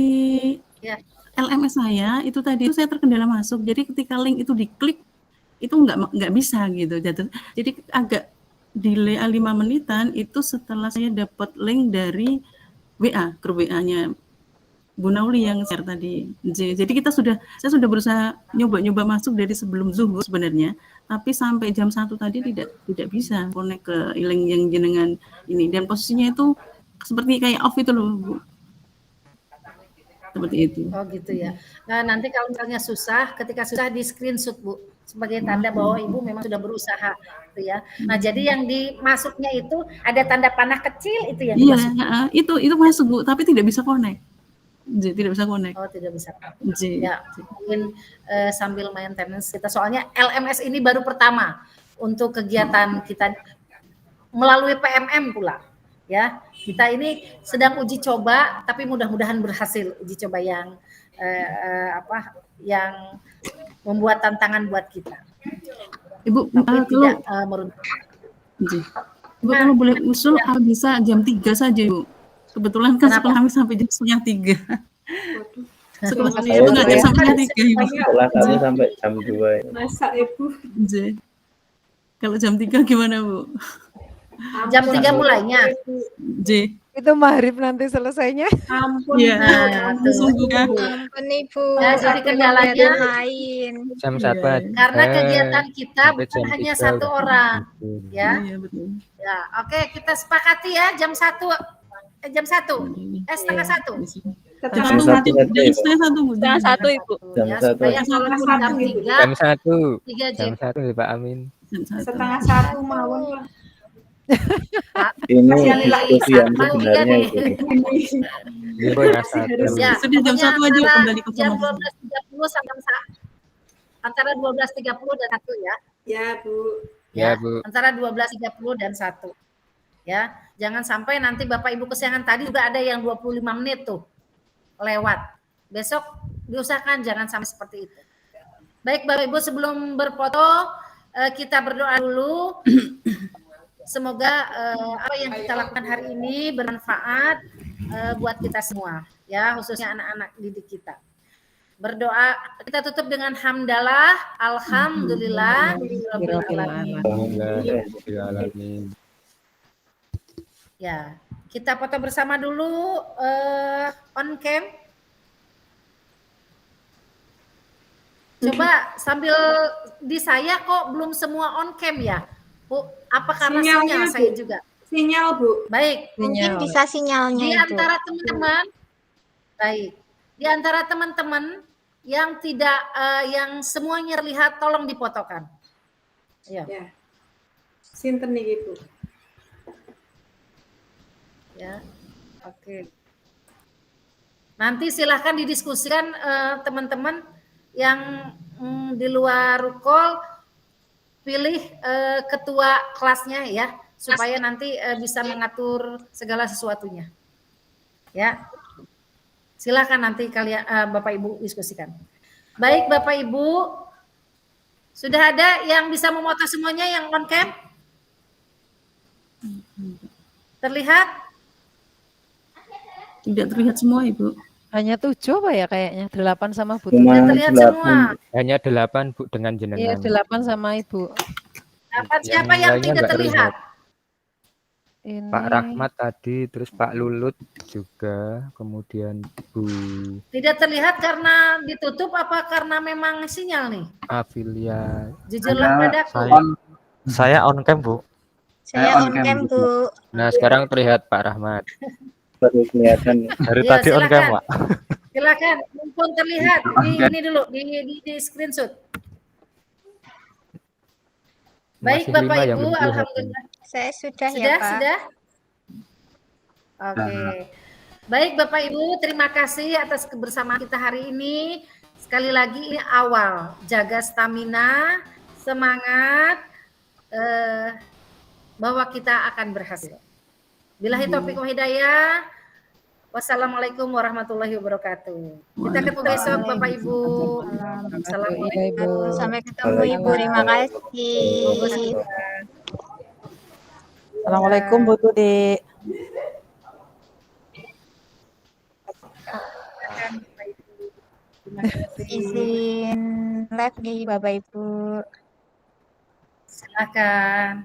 Ya. LMS saya itu tadi saya terkendala masuk. Jadi ketika link itu diklik itu nggak bisa gitu. Jadi agak delay 5 menitan itu setelah saya dapat link dari WA, grup WA-nya Bu Nauli yang share tadi. Jadi saya sudah berusaha nyoba masuk dari sebelum zuhur sebenarnya, tapi sampai jam 1 tadi tidak bisa connect ke link yang jenengan ini, dan posisinya itu seperti kayak off itu loh Bu. Seperti itu. Oh gitu ya. Nah, nanti kalau misalnya ketika susah di screenshot Bu sebagai tanda bahwa Ibu memang sudah berusaha gitu ya. Nah, jadi yang dimasuknya itu ada tanda panah kecil itu yang Iya, dimasuk. itu masuk Bu, tapi tidak bisa connect. Tidak bisa connect. Oh, tidak bisa. Ya, mungkin sambil maintenance kita, soalnya LMS ini baru pertama untuk kegiatan kita melalui PMM pula. Ya, kita ini sedang uji coba, tapi mudah-mudahan berhasil uji coba yang yang membuat tantangan buat kita. Ibu, Tapi kalau tidak meruntuhkan. Ibu kalau boleh usul apa bisa jam 3 saja, Ibu? Kebetulan kan sekolah kami sampai jam setengah 3. Sekolah kami itu ngajar sampai jam 3, Ibu. Sekolah kami sampai jam 2. Masa Ibu? Kalau jam 3 gimana, Bu? Jam 3 mulainya. Itu maghrib nanti selesainya. Ampun. Iya. Ampun Ibu. Ya, jadi kendalanya lain. Jam 4. Karena kegiatan kita sampai bukan jam hanya 3 satu udah orang, tidur. ya. Iya, betul. Ya, oke, kita sepakati ya jam 1. Jam 1. Setengah 1. Setengah 1, Bu. Setengah 1, Ibu. Ya, supaya kalau jam 3. Jam 1. 3 Jam 1 ya Pak Amin. Setengah 1 mawon, Pak. Ini diskusi yang sebenarnya itu. Ya, sudah jam 1 aja kembali ke jam 12.30 sampai antara 12.30 dan 1 ya. Ya, Bu. Ya, Bu. Antara 12.30 dan 1. Ya, jangan sampai nanti Bapak Ibu kesayangan tadi juga ada yang 25 menit tuh lewat. Besok diusahakan jangan sampai seperti itu. Baik Bapak Ibu, sebelum berfoto kita berdoa dulu. Semoga apa yang kita lakukan hari ini bermanfaat buat kita semua, ya, khususnya anak-anak didik kita. Berdoa, kita tutup dengan hamdalah, alhamdulillah, ya, kita foto bersama dulu on cam. Coba sambil di saya kok belum semua on cam ya, Bu? Apa karena sinyal saya juga? Sinyal, Bu. Baik. Mungkin bisa sinyalnya Di itu. antara teman-teman, baik. Di antara teman-teman yang tidak, yang semuanya terlihat, tolong difotokan. Ya. Sinten niki, Bu? Ya, oke. Nanti silahkan didiskusikan teman-teman yang di luar rukol, pilih ketua kelasnya ya, supaya nanti bisa mengatur segala sesuatunya. Ya, silakan nanti kalian Bapak Ibu diskusikan. Baik Bapak Ibu, sudah ada yang bisa memoto semuanya yang on cam? Terlihat? Tidak terlihat semua, Ibu. Hanya 7 apa ya kayaknya? 8 sama Bu. Tidak terlihat semua. Hanya 8 Bu dengan jenengan. Iya, 8 sama Ibu. Siapa yang tidak terlihat? Ini. Pak Rahmat tadi, terus Pak Lulut juga, kemudian Bu. Tidak terlihat karena ditutup apa karena memang sinyal nih? Afilia. Jujurlah padaku. Saya on cam, Bu. Saya on cam, Bu. Nah, sekarang terlihat Pak Rahmat. Baru kelihatan. Dari Ya, tadi on cam, Pak. Silakan, mumpung terlihat ini dulu di screenshot. Baik Masih Bapak 5 yang Ibu, belum kelihatan. alhamdulillah. Saya sudah ya, Pak. Sudah? Oke. Baik Bapak Ibu, terima kasih atas kebersamaan kita hari ini. Sekali lagi ini awal, jaga stamina, semangat, bahwa kita akan berhasil. Billahi taufiq wa hidayah. Wassalamualaikum warahmatullahi wabarakatuh. Kita ketemu besok Bapak Ibu. Assalamualaikum. Sampai ketemu Ibu. Terima kasih. Assalamualaikum Bu Tudi. Izin live nih Bapak Ibu. Silakan.